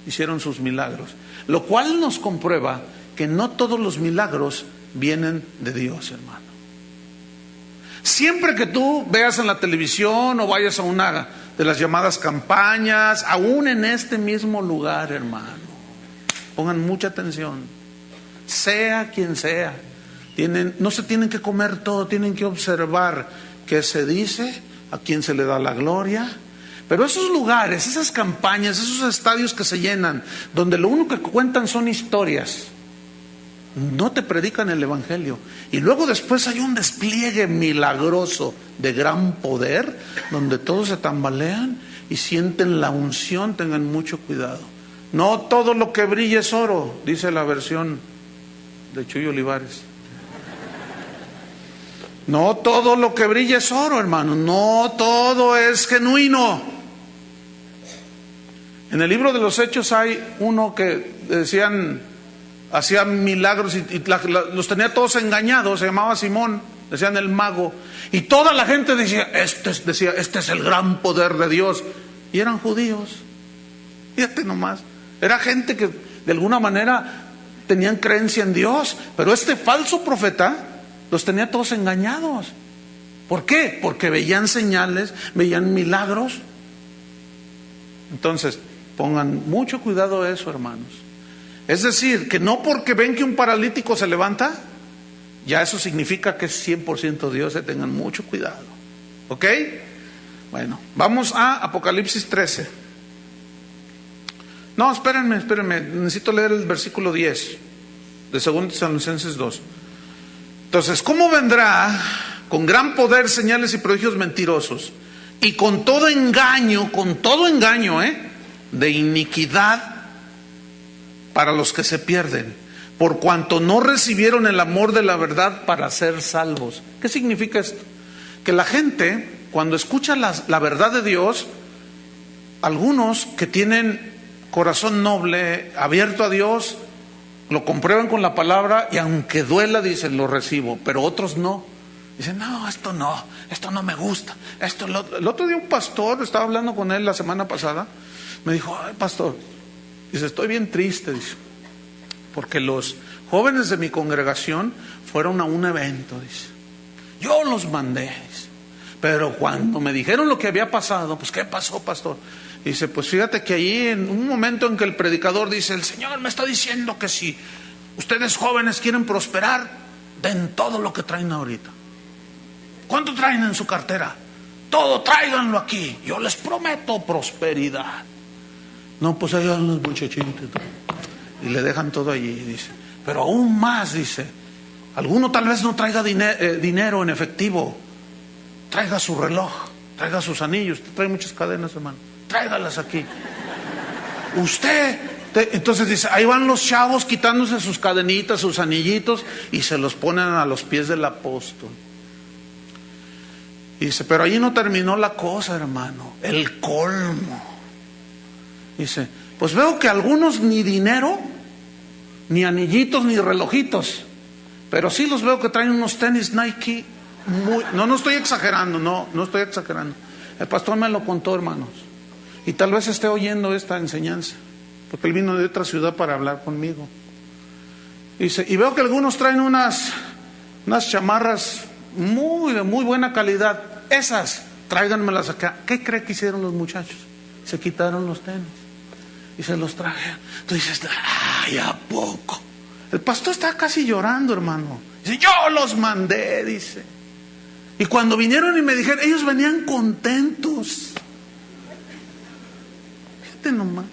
Hicieron sus milagros, lo cual nos comprueba que no todos los milagros vienen de Dios, hermano. Siempre que tú veas en la televisión o vayas a una de las llamadas campañas, aún en este mismo lugar, hermano, pongan mucha atención, sea quien sea, no se tienen que comer todo, tienen que observar qué se dice, a quién se le da la gloria. Pero esos lugares, esas campañas, esos estadios que se llenan, donde lo único que cuentan son historias, no te predican el evangelio. Y luego después hay un despliegue milagroso de gran poder, donde todos se tambalean y sienten la unción. Tengan mucho cuidado. No todo lo que brilla es oro, dice la versión de Chuy Olivares. No todo lo que brilla es oro, hermano. No todo es genuino. En el libro de los Hechos hay uno que hacía milagros y los tenía todos engañados. Se llamaba Simón, decían el mago. Y toda la gente decía, este es el gran poder de Dios. Y eran judíos. Fíjate nomás. Era gente que de alguna manera tenían creencia en Dios. Pero este falso profeta los tenía todos engañados. ¿Por qué? Porque veían señales, veían milagros. Entonces, pongan mucho cuidado a eso, hermanos. Es decir, que no porque ven que un paralítico se levanta, ya eso significa que es 100% Dios. Tengan mucho cuidado. ¿Ok? Bueno, vamos a Apocalipsis 13. No, espérenme. Necesito leer el versículo 10 de 2 Tesalonicenses 2. Entonces, ¿cómo vendrá con gran poder, señales y prodigios mentirosos? Y con todo engaño, de iniquidad para los que se pierden, por cuanto no recibieron el amor de la verdad para ser salvos. ¿Qué significa esto? Que la gente, cuando escucha la verdad de Dios, algunos que tienen corazón noble, abierto a Dios, lo comprueban con la palabra y aunque duela dicen, lo recibo. Pero otros no. Dicen, esto no me gusta. El otro día un pastor, estaba hablando con él la semana pasada, me dijo, pastor, dice, estoy bien triste, dice, porque los jóvenes de mi congregación fueron a un evento, dice, yo los mandé, dice, pero cuando me dijeron lo que había pasado, pues ¿qué pasó, pastor? Dice, pues fíjate que ahí en un momento en que el predicador dice, el Señor me está diciendo que si ustedes jóvenes quieren prosperar, den todo lo que traen ahorita. ¿Cuánto traen en su cartera? Todo, tráiganlo aquí, yo les prometo prosperidad. No, pues ahí van los muchachitos y le dejan todo allí, dice. Pero aún más, dice, alguno tal vez no traiga dinero en efectivo, traiga su reloj, traiga sus anillos. Usted trae muchas cadenas, hermano, tráigalas aquí. Entonces dice, ahí van los chavos quitándose sus cadenitas, sus anillitos, y se los ponen a los pies del apóstol. Dice, pero allí no terminó la cosa, hermano, el colmo. Dice, pues veo que algunos ni dinero, ni anillitos, ni relojitos, pero sí los veo que traen unos tenis Nike. No estoy exagerando, no estoy exagerando. El pastor me lo contó, hermanos, y tal vez esté oyendo esta enseñanza, porque él vino de otra ciudad para hablar conmigo. Dice, y veo que algunos traen unas chamarras de muy buena calidad. Esas, tráiganmelas acá. ¿Qué cree que hicieron los muchachos? Se quitaron los tenis y se los trajeron. Entonces dices, ay, ¿a poco? El pastor está casi llorando, hermano. Dice, yo los mandé, dice. Y cuando vinieron y me dijeron, ellos venían contentos. fíjate nomás.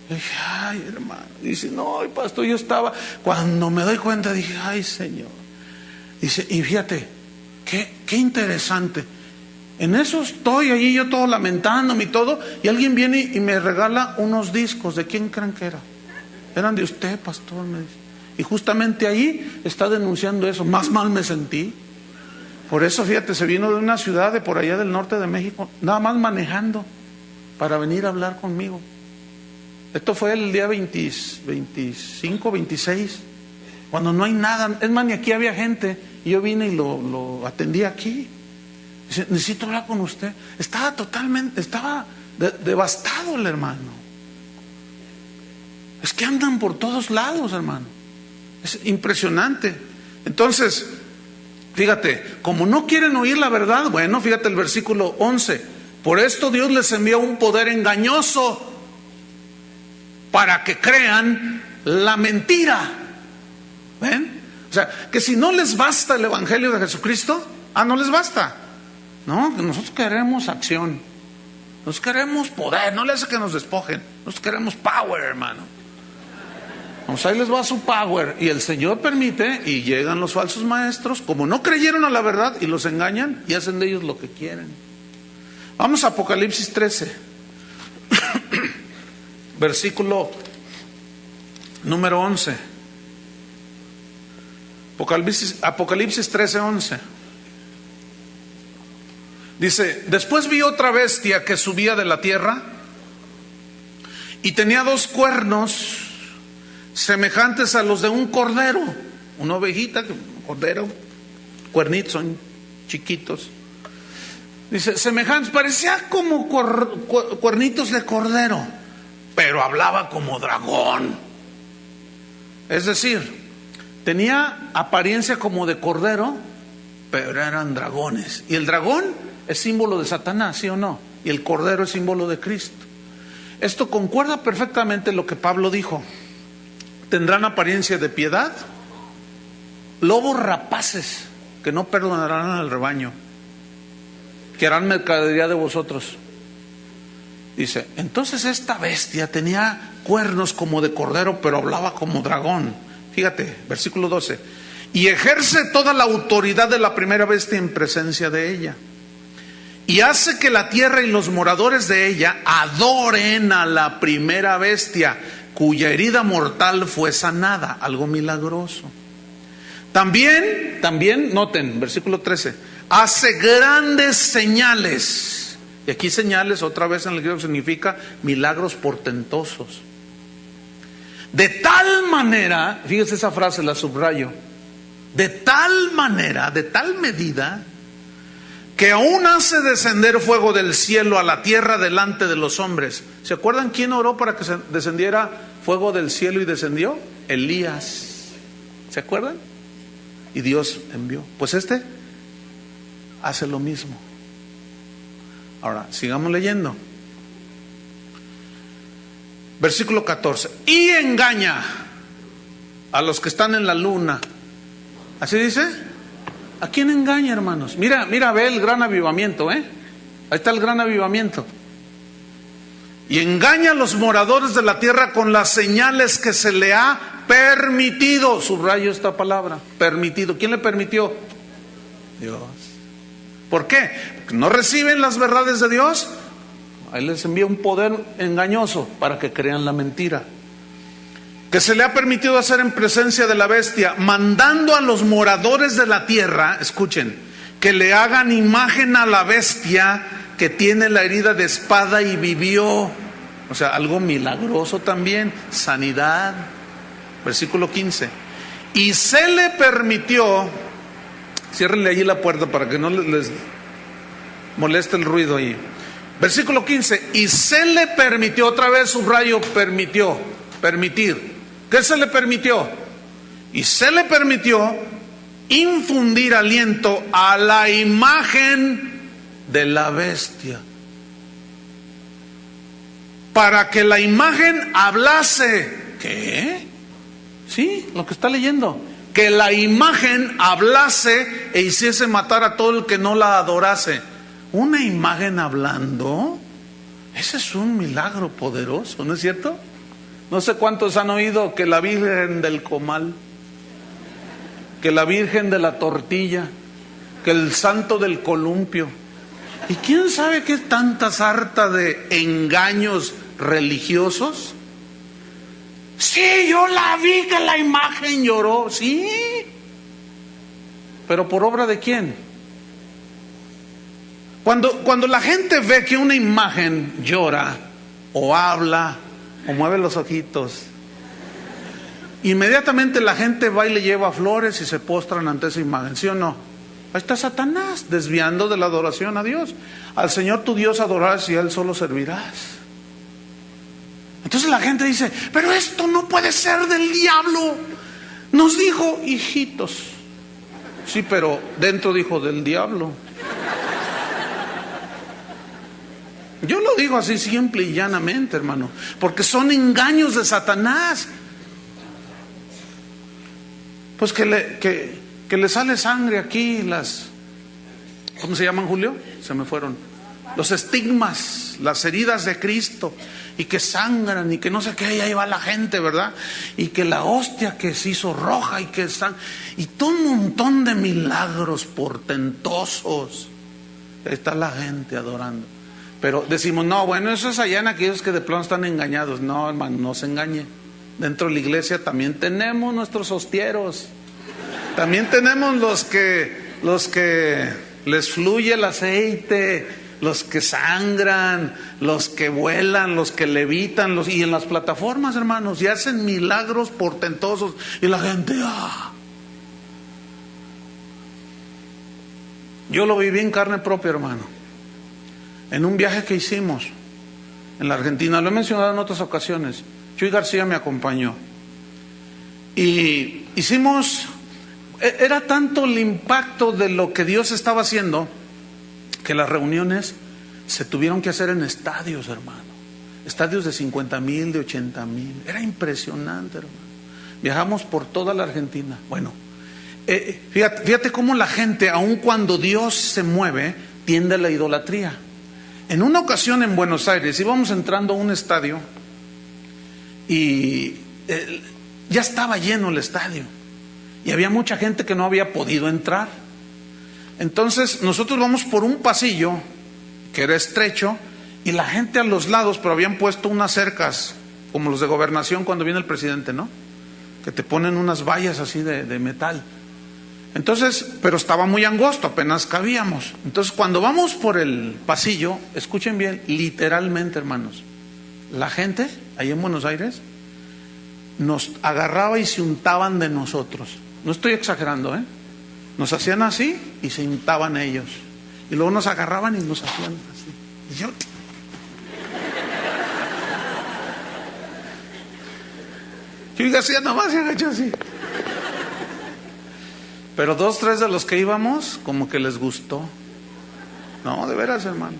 Le dije, ay, hermano. Dice, no, pastor, yo estaba, cuando me doy cuenta, dije, ay, Señor. Dice, y fíjate, qué interesante. En eso estoy allí yo todo lamentándome y todo, y alguien viene y me regala unos discos. ¿De quién creen que era? Eran de usted, pastor, me dice. Y justamente ahí está denunciando eso. Más mal me sentí. Por eso, fíjate, se vino de una ciudad de por allá del norte de México, nada más manejando, para venir a hablar conmigo. Esto fue el día 25, 26, cuando no hay nada. Es más, ni aquí había gente. Y yo vine y lo atendí aquí. Dice, necesito hablar con usted. Estaba devastado el hermano. Es que andan por todos lados, hermano. Es impresionante. Entonces, fíjate, como no quieren oír la verdad, bueno, fíjate el versículo 11. Por esto Dios les envió un poder engañoso para que crean la mentira. ¿Ven? O sea, que si no les basta el evangelio de Jesucristo, no les basta. No, que nosotros queremos acción. Nosotros queremos poder, no le hace que nos despojen. Nosotros queremos power, hermano. Pues ahí les va su power. Y el Señor permite, y llegan los falsos maestros, como no creyeron a la verdad, y los engañan, y hacen de ellos lo que quieren. Vamos a Apocalipsis 13. Versículo número 11. Apocalipsis 13, 11. Dice, después vi otra bestia que subía de la tierra y tenía 2 cuernos semejantes a los de un cordero. Una ovejita, un cordero, cuernitos son chiquitos. Dice, semejantes, parecía como cuernitos de cordero, pero hablaba como dragón. Es decir, tenía apariencia como de cordero, pero eran dragones. Y el dragón es símbolo de Satanás, ¿sí o no? Y el cordero es símbolo de Cristo. Esto concuerda perfectamente lo que Pablo dijo. Tendrán apariencia de piedad, lobos rapaces que no perdonarán al rebaño, que harán mercadería de vosotros. Dice, entonces esta bestia tenía cuernos como de cordero, pero hablaba como dragón. Fíjate, versículo 12. Y ejerce toda la autoridad de la primera bestia en presencia de ella. Y hace que la tierra y los moradores de ella adoren a la primera bestia, cuya herida mortal fue sanada. Algo milagroso. También, noten, versículo 13. Hace grandes señales. Y aquí señales, otra vez en el griego significa milagros portentosos. De tal manera, fíjese esa frase, la subrayo. De tal manera, de tal medida, que aún hace descender fuego del cielo a la tierra delante de los hombres. ¿Se acuerdan quién oró para que descendiera fuego del cielo y descendió? Elías. ¿Se acuerdan? Y Dios envió. Pues este hace lo mismo. Ahora, sigamos leyendo. Versículo 14. Y engaña a los que están en la luna. ¿Así dice? ¿A quién engaña, hermanos? Mira, ve el gran avivamiento, Ahí está el gran avivamiento. Y engaña a los moradores de la tierra con las señales que se le ha permitido. Subrayo esta palabra, permitido. ¿Quién le permitió? Dios. ¿Por qué? Porque no reciben las verdades de Dios. Ahí les envía un poder engañoso para que crean la mentira. Que se le ha permitido hacer en presencia de la bestia, mandando a los moradores de la tierra, escuchen, que le hagan imagen a la bestia que tiene la herida de espada y vivió. O sea, algo milagroso también, sanidad. Versículo 15. Y se le permitió, ciérrenle allí la puerta para que no les moleste el ruido ahí. Versículo 15. Y se le permitió, otra vez subrayo, permitir. ¿Qué se le permitió? Y se le permitió infundir aliento a la imagen de la bestia, para que la imagen hablase. ¿Qué? Sí, lo que está leyendo. Que la imagen hablase e hiciese matar a todo el que no la adorase. Una imagen hablando. Ese es un milagro poderoso, ¿no es cierto? No sé cuántos han oído que la Virgen del Comal, que la Virgen de la Tortilla, que el Santo del Columpio. ¿Y quién sabe qué tanta sarta de engaños religiosos? Sí, yo la vi, que la imagen lloró, sí. ¿Pero por obra de quién? Cuando la gente ve que una imagen llora, o habla, o mueve los ojitos, inmediatamente la gente va y le lleva flores y se postran ante esa imagen, ¿sí o no? Ahí está Satanás desviando de la adoración a Dios. Al Señor tu Dios adorarás y a Él solo servirás. Entonces la gente dice, pero esto no puede ser del diablo. Nos dijo, hijitos. Sí, pero dentro dijo del diablo. Yo lo digo así simple y llanamente, hermano, porque son engaños de Satanás. Pues que le sale sangre aquí, ¿cómo se llaman, Julio? Se me fueron. Los estigmas, las heridas de Cristo, y que sangran y que no sé qué, y ahí va la gente, ¿verdad? Y que la hostia que se hizo roja y que y todo un montón de milagros portentosos. Ahí está la gente adorando. Pero decimos, no, bueno, eso es allá en aquellos que de plano están engañados. No, hermano, no se engañe. Dentro de la iglesia también tenemos nuestros hostieros. También tenemos los que les fluye el aceite, los que sangran, los que vuelan, los que levitan, y en las plataformas, hermanos, y hacen milagros portentosos. Y la gente, Yo lo viví en carne propia, hermano. En un viaje que hicimos en la Argentina, lo he mencionado en otras ocasiones. Chuy García me acompañó. Y era tanto el impacto de lo que Dios estaba haciendo, que las reuniones se tuvieron que hacer en estadios, hermano. Estadios de 50,000, de 80,000. Era impresionante, hermano. Viajamos por toda la Argentina. Bueno, fíjate cómo la gente, aun cuando Dios se mueve, tiende a la idolatría. En una ocasión en Buenos Aires íbamos entrando a un estadio y ya estaba lleno el estadio y había mucha gente que no había podido entrar. Entonces nosotros vamos por un pasillo que era estrecho y la gente a los lados, pero habían puesto unas cercas como los de gobernación cuando viene el presidente, ¿no? Que te ponen unas vallas así de metal. Entonces, pero estaba muy angosto, apenas cabíamos. Entonces, cuando vamos por el pasillo, escuchen bien, literalmente, hermanos, la gente ahí en Buenos Aires nos agarraba y se untaban de nosotros. No estoy exagerando, Nos hacían así y se untaban ellos. Y luego nos agarraban y nos hacían así. Y yo... García nomás se agachó así. Pero 2, 3 de los que íbamos, como que les gustó. No, de veras, hermano.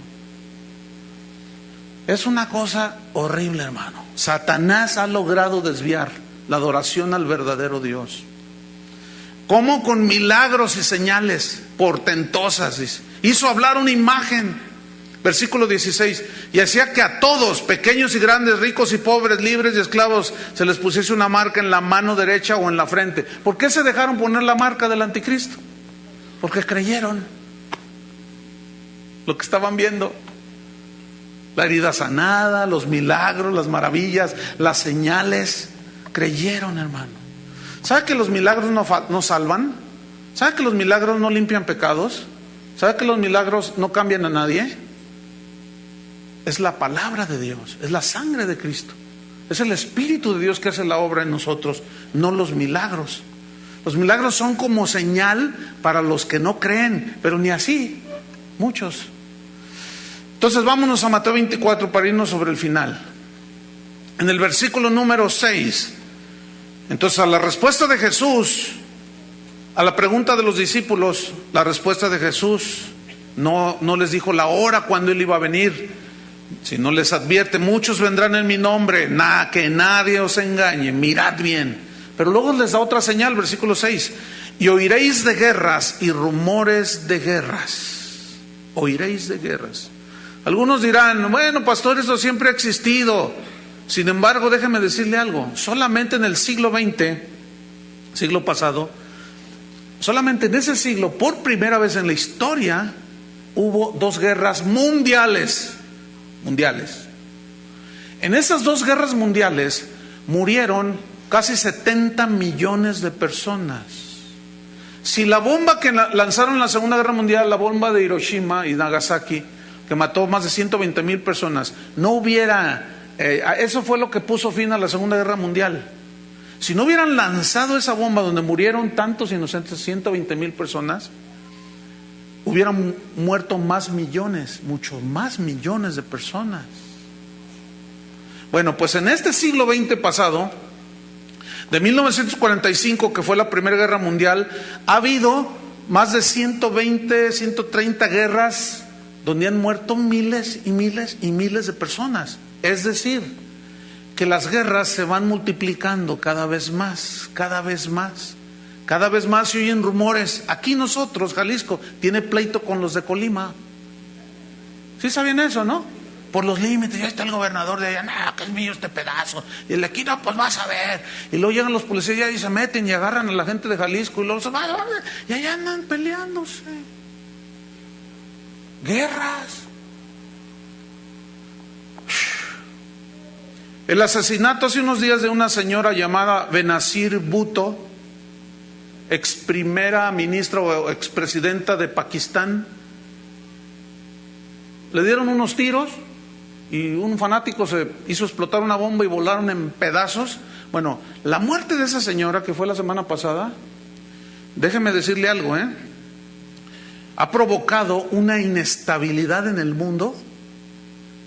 Es una cosa horrible, hermano. Satanás ha logrado desviar la adoración al verdadero Dios. ¿Cómo? Con milagros y señales portentosas. Dice. Hizo hablar una imagen. Versículo 16. Y hacía que a todos, pequeños y grandes, ricos y pobres, libres y esclavos, se les pusiese una marca en la mano derecha o en la frente. ¿Por qué se dejaron poner la marca del anticristo? Porque creyeron lo que estaban viendo. La herida sanada, los milagros, las maravillas, las señales. Creyeron, hermano. ¿Sabe que los milagros no salvan? ¿Sabe que los milagros no limpian pecados? ¿Sabe que los milagros no cambian a nadie? Es la palabra de Dios, es la sangre de Cristo, es el Espíritu de Dios que hace la obra en nosotros, no los milagros. Los milagros son como señal para los que no creen, pero ni así, muchos. Entonces vámonos a Mateo 24 para irnos sobre el final. En el versículo número 6, entonces a la respuesta de Jesús, a la pregunta de los discípulos, la respuesta de Jesús no les dijo la hora cuando Él iba a venir. Si no les advierte, muchos vendrán en mi nombre, que nadie os engañe, mirad bien. Pero luego les da otra señal, versículo 6. Y oiréis de guerras y rumores de guerras. Oiréis de guerras. Algunos dirán, bueno, pastor, eso siempre ha existido. Sin embargo, déjeme decirle algo, solamente en el siglo XX, siglo pasado, solamente en ese siglo, por primera vez en la historia, hubo 2 guerras mundiales. En esas 2 guerras mundiales murieron casi 70 millones de personas. Si la bomba que lanzaron en la Segunda Guerra Mundial, la bomba de Hiroshima y Nagasaki, que mató más de 120,000 personas, no hubiera, eso fue lo que puso fin a la Segunda Guerra Mundial. Si no hubieran lanzado esa bomba donde murieron tantos inocentes, 120,000 personas, hubieran muerto más millones, muchos más millones de personas. Bueno, pues en este siglo XX pasado, de 1945, que fue la Primera Guerra Mundial, ha habido más de 120, 130 guerras donde han muerto miles y miles y miles de personas. Es decir, que las guerras se van multiplicando cada vez más, cada vez más. Cada vez más se oyen rumores. Aquí nosotros, Jalisco, tiene pleito con los de Colima. ¿Sí sabían eso, no? Por los límites, ya está el gobernador de allá, no, que es mío este pedazo. Y el de aquí, no, pues vas a ver. Y luego llegan los policías y se meten y agarran a la gente de Jalisco y luego se van, y allá andan peleándose. Guerras. El asesinato hace unos días de una señora llamada Benazir Bhutto, ex primera ministra o expresidenta de Pakistán. Le dieron unos tiros y un fanático se hizo explotar una bomba y volaron en pedazos. Bueno, la muerte de esa señora, que fue la semana pasada, déjeme decirle algo, ha provocado una inestabilidad en el mundo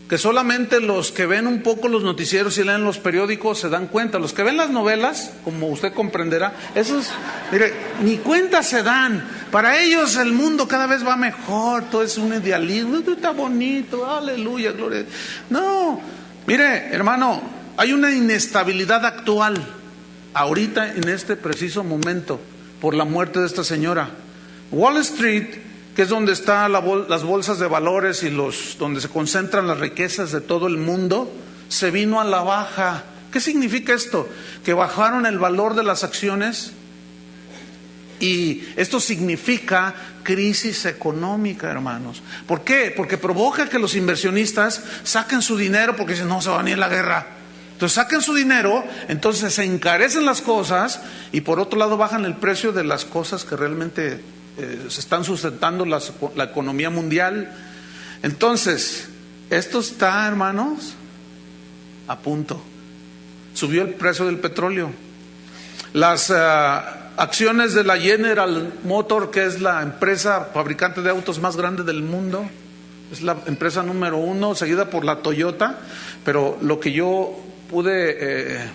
que solamente los que ven un poco los noticieros y leen los periódicos se dan cuenta. Los que ven las novelas, como usted comprenderá, esos, mire, ni cuenta se dan. Para ellos el mundo cada vez va mejor, todo es un idealismo, está bonito, aleluya, gloria. No, mire, hermano, hay una inestabilidad actual, ahorita en este preciso momento, por la muerte de esta señora. Wall Street, que es donde están las bolsas de valores y donde se concentran las riquezas de todo el mundo, se vino a la baja. ¿Qué significa esto? Que bajaron el valor de las acciones, y esto significa crisis económica, hermanos. ¿Por qué? Porque provoca que los inversionistas saquen su dinero, porque dicen, no, se va a venir la guerra. Entonces saquen su dinero, entonces se encarecen las cosas y por otro lado bajan el precio de las cosas que realmente se están sustentando la economía mundial. Entonces, esto está, hermanos, a punto. Subió el precio del petróleo. Las acciones de la General Motors, que es la empresa fabricante de autos más grande del mundo, es la empresa número 1, seguida por la Toyota. Pero lo que yo pude,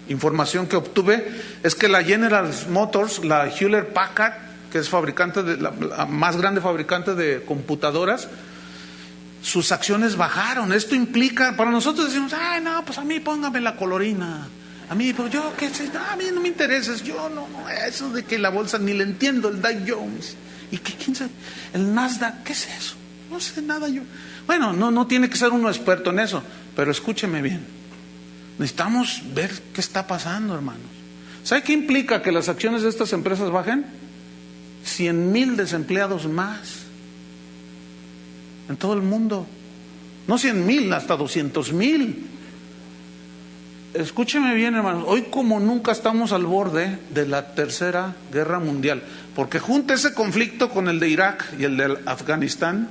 información que obtuve, es que la General Motors, la Hewlett Packard, que es fabricante la más grande fabricante de computadoras, sus acciones bajaron. Esto implica, para nosotros decimos, ay, no, pues a mí póngame la colorina, a mí, pues yo qué sé, a mí no me interesa, yo no, eso de que la bolsa ni le entiendo, el Dow Jones, y que quién sabe, el Nasdaq, ¿qué es eso? No sé nada yo. Bueno, no tiene que ser uno experto en eso, pero escúcheme bien, necesitamos ver qué está pasando, hermanos. ¿Sabe qué implica que las acciones de estas empresas bajen? 100,000 desempleados más en todo el mundo. No 100,000, hasta 200,000. Escúcheme bien, hermanos, hoy como nunca estamos al borde de la Tercera Guerra Mundial, porque junta ese conflicto con el de Irak y el de Afganistán.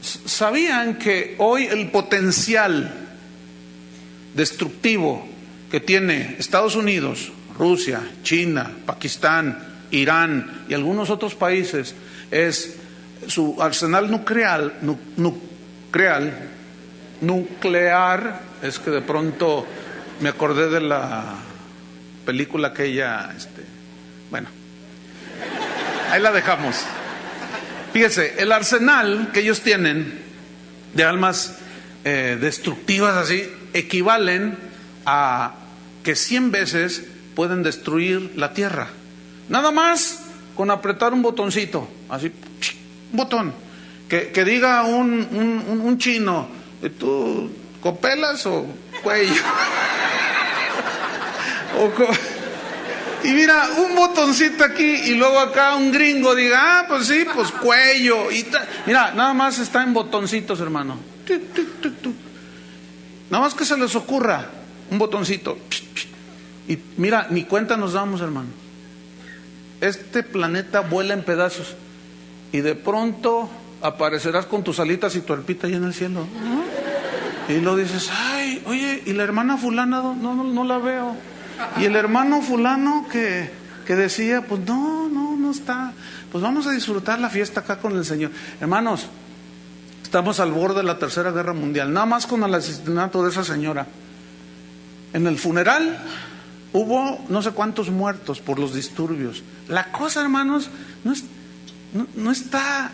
¿Sabían que hoy el potencial destructivo que tiene Estados Unidos, Rusia, China, Pakistán, Irán y algunos otros países es su arsenal nuclear? Es que de pronto me acordé de la película aquella, bueno, ahí la dejamos. Fíjese, el arsenal que ellos tienen de armas destructivas así equivalen a que 100 veces pueden destruir la tierra. Nada más con apretar un botoncito, así, un botón. Que diga un chino, ¿tú copelas o cuello? Y mira, un botoncito aquí y luego acá un gringo diga, pues sí, pues cuello. Mira, nada más está en botoncitos, hermano. Nada más que se les ocurra un botoncito. Y mira, ni cuenta nos damos, hermano. Este planeta vuela en pedazos y de pronto aparecerás con tus alitas y tu arpita ahí en el cielo, ¿no? Y lo dices, ay, oye, ¿y la hermana fulana? No la veo. Y el hermano fulano que decía, pues no está. Pues vamos a disfrutar la fiesta acá con el Señor. Hermanos, estamos al borde de la Tercera Guerra Mundial, nada más con el asesinato de esa señora. En el funeral hubo no sé cuántos muertos por los disturbios. La cosa, hermanos, no está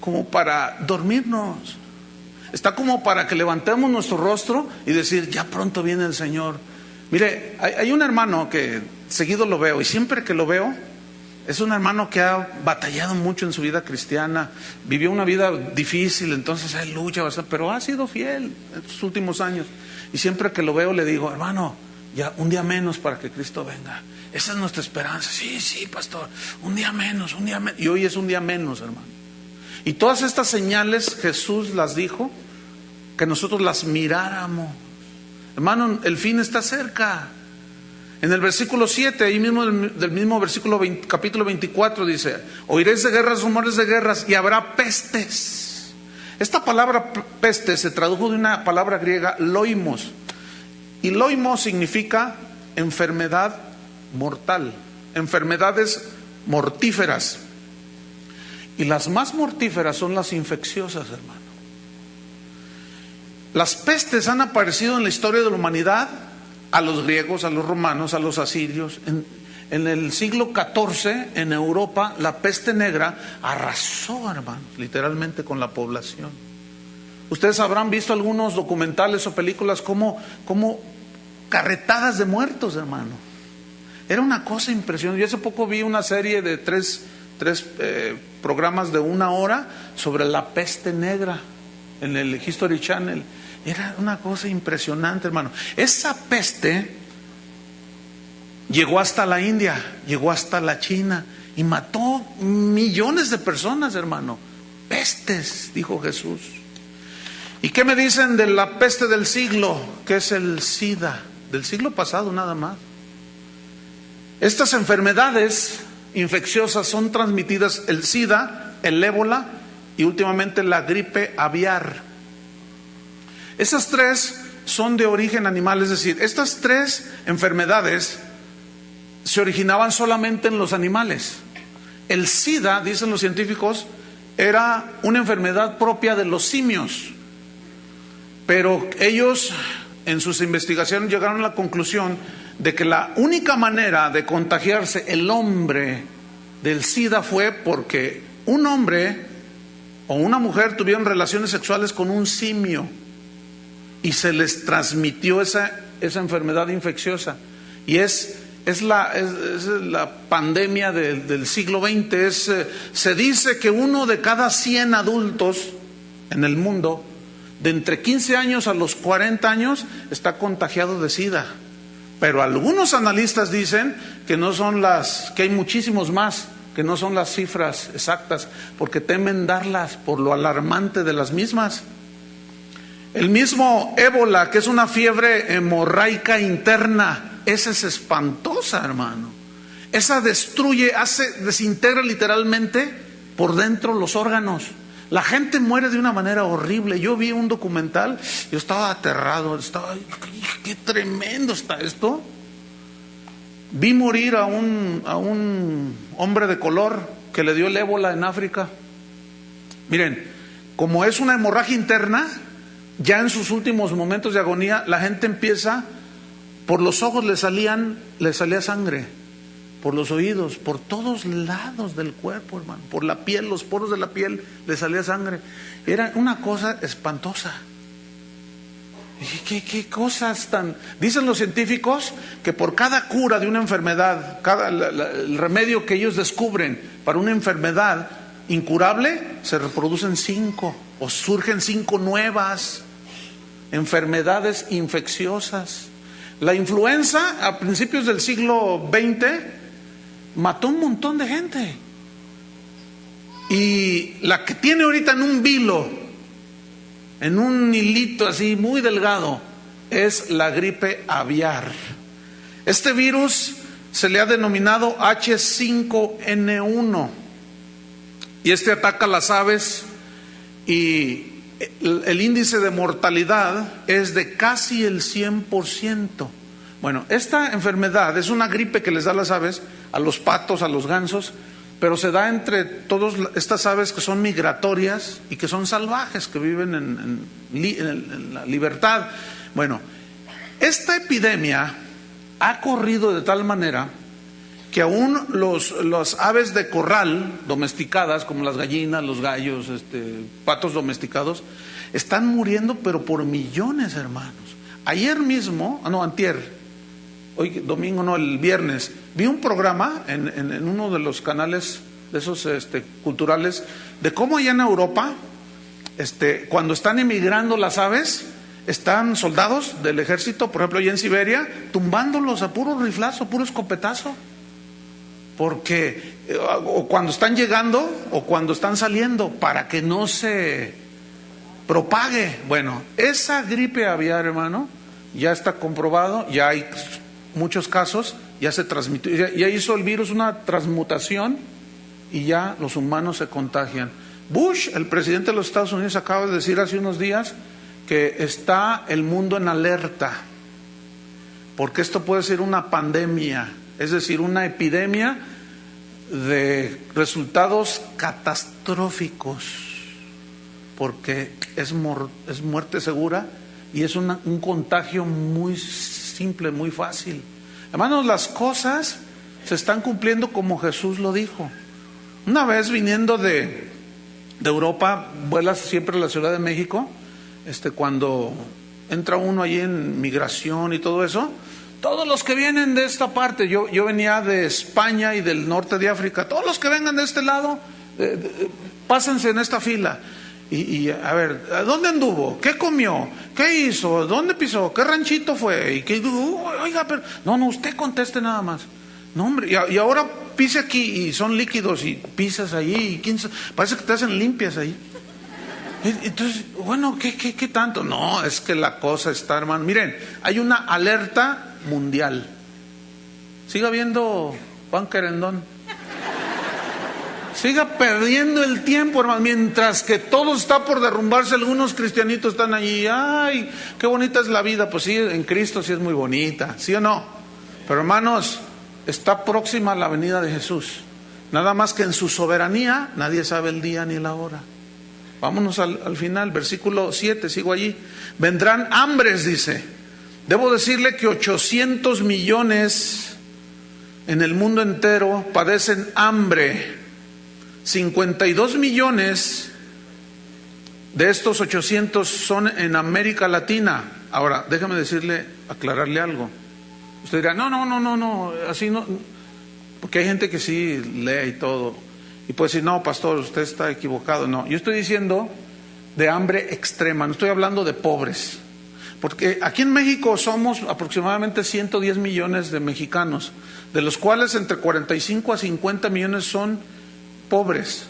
como para dormirnos. Está como para que levantemos nuestro rostro y decir, ya pronto viene el Señor. Mire, hay un hermano que seguido lo veo, y siempre que lo veo, es un hermano que ha batallado mucho en su vida cristiana, vivió una vida difícil, entonces él lucha bastante, pero ha sido fiel en estos últimos años. Y siempre que lo veo le digo, hermano, ya un día menos para que Cristo venga. Esa es nuestra esperanza. Sí, pastor, un día menos. Y hoy es un día menos, hermano. Y todas estas señales Jesús las dijo, que nosotros las miráramos. Hermano, el fin está cerca. En el versículo 7, ahí mismo del mismo versículo capítulo 24 dice, oiréis de guerras, rumores de guerras, y habrá pestes. Esta palabra peste se tradujo de una palabra griega, loimos. Y loimos significa enfermedad mortal, enfermedades mortíferas. Y las más mortíferas son las infecciosas, hermano. Las pestes han aparecido en la historia de la humanidad, a los griegos, a los romanos, a los asirios. En el siglo XIV, en Europa, la peste negra arrasó, hermano, literalmente con la población. Ustedes habrán visto algunos documentales o películas como carretadas de muertos, hermano. Era una cosa impresionante. Yo hace poco vi una serie de tres programas de 1 hora sobre la peste negra en el History Channel. Era una cosa impresionante, hermano. Esa peste llegó hasta la India, llegó hasta la China y mató millones de personas, hermano. Pestes, dijo Jesús. ¿Y qué me dicen de la peste del siglo? Que es el SIDA, del siglo pasado nada más. Estas enfermedades infecciosas son transmitidas, el SIDA, el ébola y últimamente la gripe aviar. Esas tres son de origen animal, es decir, estas tres enfermedades se originaban solamente en los animales. El SIDA, dicen los científicos, era una enfermedad propia de los simios, pero ellos en sus investigaciones llegaron a la conclusión de que la única manera de contagiarse el hombre del SIDA fue porque un hombre o una mujer tuvieron relaciones sexuales con un simio y se les transmitió esa enfermedad infecciosa. Y es la pandemia del siglo XX. Se dice que 1 de cada 100 adultos en el mundo, de entre 15 años a los 40 años, está contagiado de SIDA. Pero algunos analistas dicen que que hay muchísimos más, que no son las cifras exactas, porque temen darlas por lo alarmante de las mismas. El mismo ébola, que es una fiebre hemorraica interna, esa es espantosa, hermano. Esa desintegra literalmente por dentro los órganos. La gente muere de una manera horrible. Yo vi un documental, yo estaba aterrado, qué tremendo está esto. Vi morir a un hombre de color que le dio el ébola en África. Miren, como es una hemorragia interna, ya en sus últimos momentos de agonía, la gente empieza, por los ojos le salía sangre, por los oídos, por todos lados del cuerpo, hermano, por la piel, los poros de la piel le salía sangre. Era una cosa espantosa. ¿Qué cosas tan...? Dicen los científicos que por cada cura de una enfermedad, el remedio que ellos descubren para una enfermedad, incurable, se reproducen 5 o surgen 5 nuevas enfermedades infecciosas. La influenza a principios del siglo XX mató un montón de gente. Y la que tiene ahorita en un vilo, en un hilito así muy delgado, es la gripe aviar. Este virus se le ha denominado H5N1 y este ataca a las aves y el índice de mortalidad es de casi el 100%. Bueno, esta enfermedad es una gripe que les da a las aves, a los patos, a los gansos, pero se da entre todas estas aves que son migratorias y que son salvajes, que viven en la libertad. Bueno, esta epidemia ha corrido de tal manera que aún los aves de corral domesticadas, como las gallinas, los gallos, patos domesticados, están muriendo, pero por millones, hermanos. Ayer mismo, antier, hoy domingo, el viernes, vi un programa en uno de los canales de esos culturales, de cómo allá en Europa, cuando están emigrando las aves, están soldados del ejército, por ejemplo, allá en Siberia, tumbándolos a puro riflazo, puro escopetazo. Porque o cuando están llegando o cuando están saliendo, para que no se propague. Bueno, esa gripe aviar, hermano, ya está comprobado, ya hay muchos casos, ya se transmitió, ya hizo el virus una transmutación y ya los humanos se contagian. Bush, el presidente de los Estados Unidos, acaba de decir hace unos días que está el mundo en alerta, porque esto puede ser una pandemia, es decir, una epidemia de resultados catastróficos, porque es muerte segura y es un contagio muy simple, muy fácil. Hermanos, las cosas se están cumpliendo como Jesús lo dijo. Una vez viniendo de Europa, vuelas siempre a la Ciudad de México, cuando entra uno allí en migración y todo eso, todos los que vienen de esta parte, yo venía de España y del norte de África, todos los que vengan de este lado, pásense en esta fila. Y a ver, ¿dónde anduvo? ¿Qué comió? ¿Qué hizo? ¿Dónde pisó? ¿Qué ranchito fue? ¿Y qué? Oiga, pero no, usted conteste nada más. No, hombre, y ahora pise aquí y son líquidos y pisas ahí y parece que te hacen limpias ahí. Entonces, bueno, ¿qué tanto? No, es que la cosa está, hermano. Miren, hay una alerta mundial. Siga viendo Juan Querendón. Siga perdiendo el tiempo, hermano, mientras que todo está por derrumbarse. Algunos cristianitos están allí, ay, qué bonita es la vida. Pues sí, en Cristo sí es muy bonita, ¿sí o no? Pero hermanos, está próxima la venida de Jesús. Nada más que en su soberanía nadie sabe el día ni la hora. Vámonos al final, versículo 7, sigo allí. Vendrán hambres, dice. Debo decirle que 800 millones en el mundo entero padecen hambre. 52 millones de estos 800 son en América Latina. Ahora, déjame aclararle algo. Usted dirá, no, así no, porque hay gente que sí lee y todo, y puede decir, no, pastor, usted está equivocado. No, yo estoy diciendo de hambre extrema, no estoy hablando de pobres, porque aquí en México somos aproximadamente 110 millones de mexicanos, de los cuales entre 45 a 50 millones son pobres,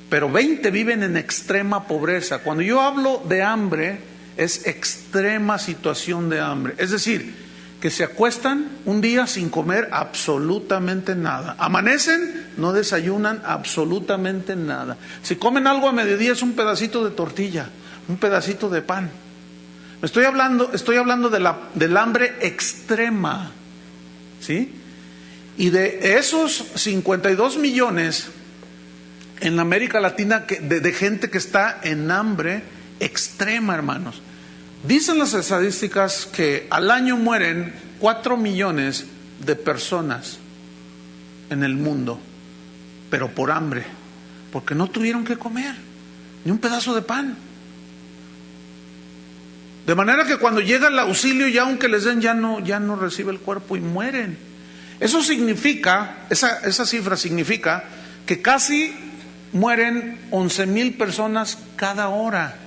pero 20 viven en extrema pobreza. Cuando yo hablo de hambre, es extrema situación de hambre, es decir, que se acuestan un día sin comer absolutamente nada, amanecen, no desayunan absolutamente nada, si comen algo a mediodía es un pedacito de tortilla, un pedacito de pan. Estoy hablando del hambre extrema, ¿sí? Y de esos 52 millones en América Latina de gente que está en hambre extrema, hermanos. Dicen las estadísticas que al año mueren 4 millones de personas en el mundo, pero por hambre, porque no tuvieron que comer ni un pedazo de pan. De manera que cuando llega el auxilio, ya aunque les den, ya no recibe el cuerpo y mueren. Eso significa, esa cifra significa que casi mueren 11,000 personas cada hora.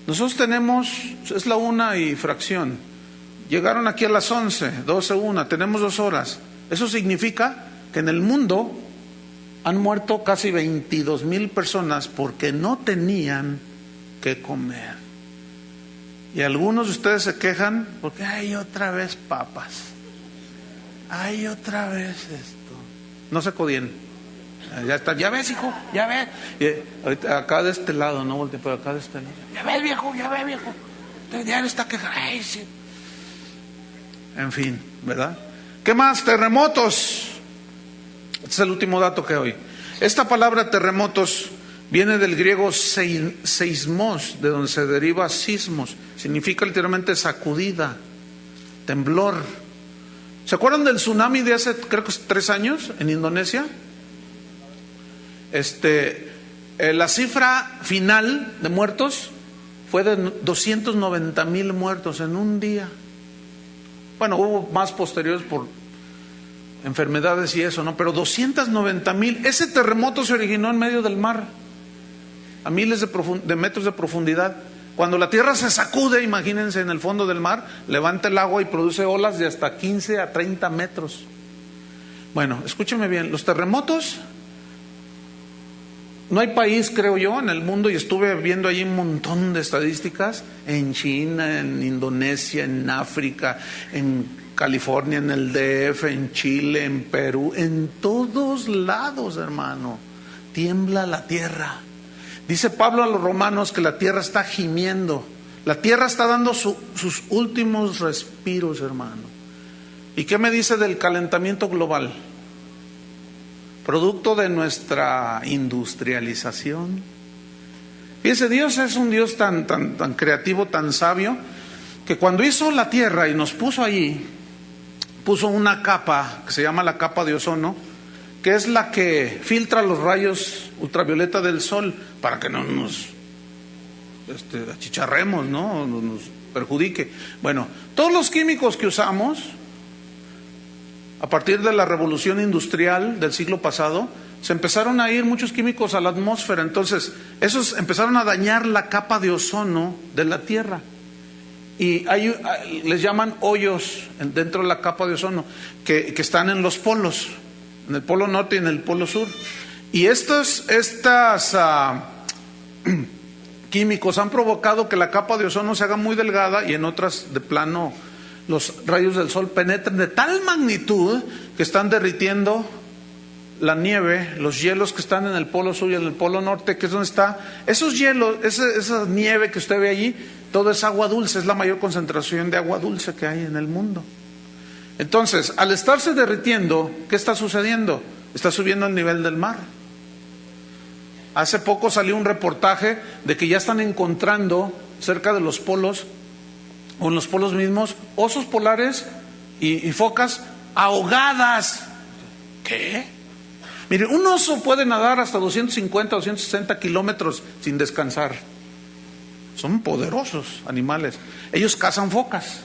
Nosotros tenemos, es la 1 y fracción. Llegaron aquí a las 11, 12, 1, tenemos 2 horas. Eso significa que en el mundo han muerto casi 22,000 personas porque no tenían que comer. Y algunos de ustedes se quejan porque hay otra vez papas, hay otra vez esto. No se codien. Ya está, ya ves, hijo, ya ves. Y ahorita acá de este lado, no voltee, pero acá de este lado. Ya ves, viejo, ya ves, viejo. Ya no está quejando. Ay, sí. En fin, ¿verdad? ¿Qué más? Terremotos. Este es el último dato que hoy. Esta palabra terremotos viene del griego seismos, de donde se deriva sismos. Significa literalmente sacudida, temblor. ¿Se acuerdan del tsunami de hace, creo que 3 años en Indonesia? La cifra final de muertos fue de 290,000 muertos en un día. Bueno, hubo más posteriores por enfermedades y eso, ¿no? Pero 290,000. Ese terremoto se originó en medio del mar, a miles de metros de profundidad. Cuando la tierra se sacude, imagínense, en el fondo del mar, levanta el agua y produce olas de hasta 15 a 30 metros. Bueno, escúcheme bien, los terremotos, no hay país, creo yo, en el mundo, y estuve viendo ahí un montón de estadísticas, en China, en Indonesia, en África, en California, en el DF, en Chile, en Perú, en todos lados, hermano, tiembla la tierra. Dice Pablo a los romanos que la tierra está gimiendo, la tierra está dando sus últimos respiros, hermano. ¿Y qué me dice del calentamiento global? Producto de nuestra industrialización. Fíjese, Dios es un Dios tan creativo, tan sabio, que cuando hizo la tierra y nos puso allí, puso una capa que se llama la capa de ozono, que es la que filtra los rayos ultravioleta del sol para que no nos achicharremos, no nos perjudique. Bueno, todos los químicos que usamos a partir de la revolución industrial del siglo pasado, se empezaron a ir muchos químicos a la atmósfera. Entonces, esos empezaron a dañar la capa de ozono de la Tierra. Y les llaman hoyos dentro de la capa de ozono, que están en los polos, en el polo norte y en el polo sur. Y estos químicos han provocado que la capa de ozono se haga muy delgada y en otras de plano los rayos del sol penetran de tal magnitud que están derritiendo la nieve, los hielos que están en el polo sur y en el polo norte, que es donde está. Esos hielos, esa nieve que usted ve allí, todo es agua dulce, es la mayor concentración de agua dulce que hay en el mundo. Entonces, al estarse derritiendo, ¿qué está sucediendo? Está subiendo el nivel del mar. Hace poco salió un reportaje de que ya están encontrando cerca de los polos, o en los polos mismos, osos polares y focas ahogadas. ¿Qué? Mire, un oso puede nadar hasta 250, 260 kilómetros sin descansar. Son poderosos animales. Ellos cazan focas,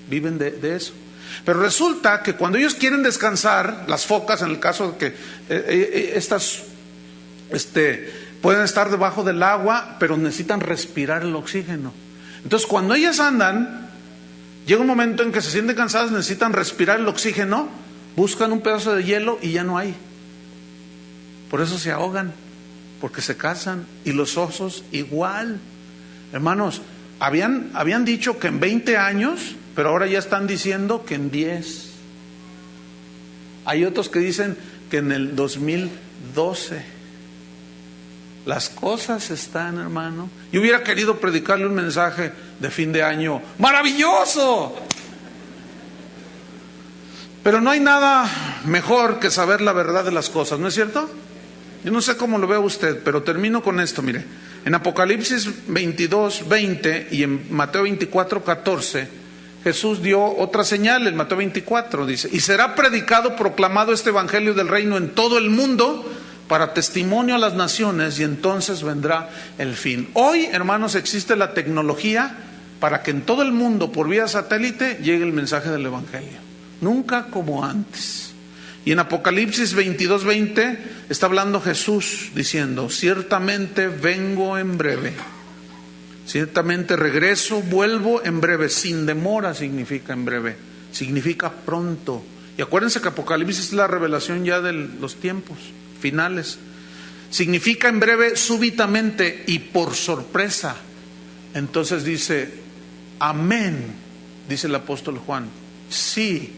viven de eso. Pero resulta que cuando ellos quieren descansar, las focas, en el caso de que estas pueden estar debajo del agua, pero necesitan respirar el oxígeno. Entonces, cuando ellas andan, llega un momento en que se sienten cansadas, necesitan respirar el oxígeno, buscan un pedazo de hielo y ya no hay. Por eso se ahogan, porque se cansan. Y los osos igual. Hermanos, habían dicho que en 20 años, pero ahora ya están diciendo que en 10. Hay otros que dicen que en el 2012. Las cosas están, hermano. Yo hubiera querido predicarle un mensaje de fin de año maravilloso, pero no hay nada mejor que saber la verdad de las cosas, ¿no es cierto? Yo no sé cómo lo ve usted, pero termino con esto. Mire, en Apocalipsis 22:20 y en Mateo 24:14, Jesús dio otra señal. En Mateo 24 dice: y será predicado, proclamado este evangelio del reino en todo el mundo para testimonio a las naciones, y entonces vendrá el fin. Hoy, hermanos, existe la tecnología para que en todo el mundo, por vía satélite, llegue el mensaje del evangelio. Nunca como antes. Y en Apocalipsis 22:20 está hablando Jesús diciendo: ciertamente vengo en breve, ciertamente regreso, vuelvo en breve. Sin demora significa en breve, significa pronto. Y acuérdense que Apocalipsis es la revelación ya de los tiempos finales. Significa en breve, súbitamente y por sorpresa. Entonces dice: amén, dice el apóstol Juan. Sí,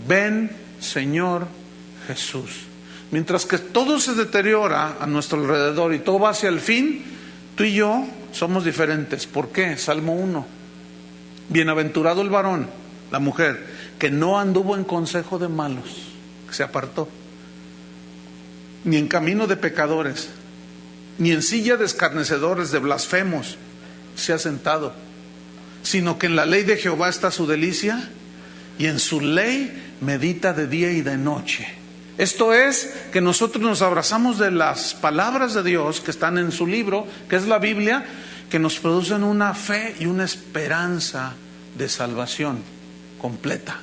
ven Señor Jesús. Mientras que todo se deteriora a nuestro alrededor y todo va hacia el fin, tú y yo somos diferentes. ¿Por qué? Salmo 1. Bienaventurado el varón, la mujer, que no anduvo en consejo de malos, que se apartó, ni en camino de pecadores, ni en silla de escarnecedores, de blasfemos se ha sentado, sino que en la ley de Jehová está su delicia, y en su ley medita de día y de noche. Esto es, que nosotros nos abrazamos de las palabras de Dios que están en su libro, que es la Biblia, que nos producen una fe y una esperanza de salvación completa.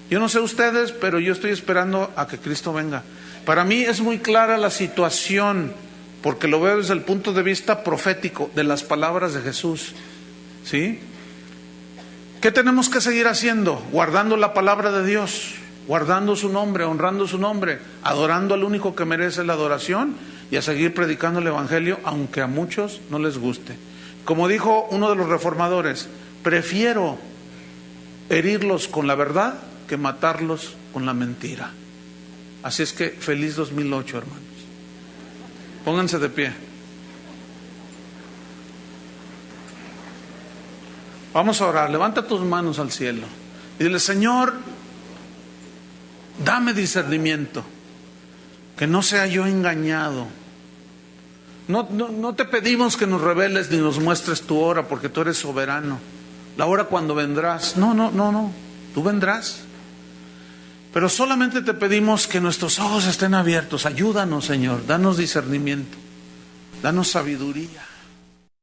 Yo no sé ustedes, pero yo estoy esperando a que Cristo venga. Para mí es muy clara la situación, porque lo veo desde el punto de vista profético de las palabras de Jesús. ¿Sí? ¿Qué tenemos que seguir haciendo? Guardando la palabra de Dios, guardando su nombre, honrando su nombre, adorando al único que merece la adoración, y a seguir predicando el evangelio, aunque a muchos no les guste. Como dijo uno de los reformadores: prefiero herirlos con la verdad que matarlos con la mentira. Así es que feliz 2008, hermanos. Pónganse de pie. Vamos a orar. Levanta tus manos al cielo y dile: Señor, dame discernimiento, que no sea yo engañado. No te pedimos que nos reveles ni nos muestres tu hora, porque tú eres soberano. La hora cuando vendrás. No. Tú vendrás. Pero solamente te pedimos que nuestros ojos estén abiertos. Ayúdanos, Señor. Danos discernimiento. Danos sabiduría.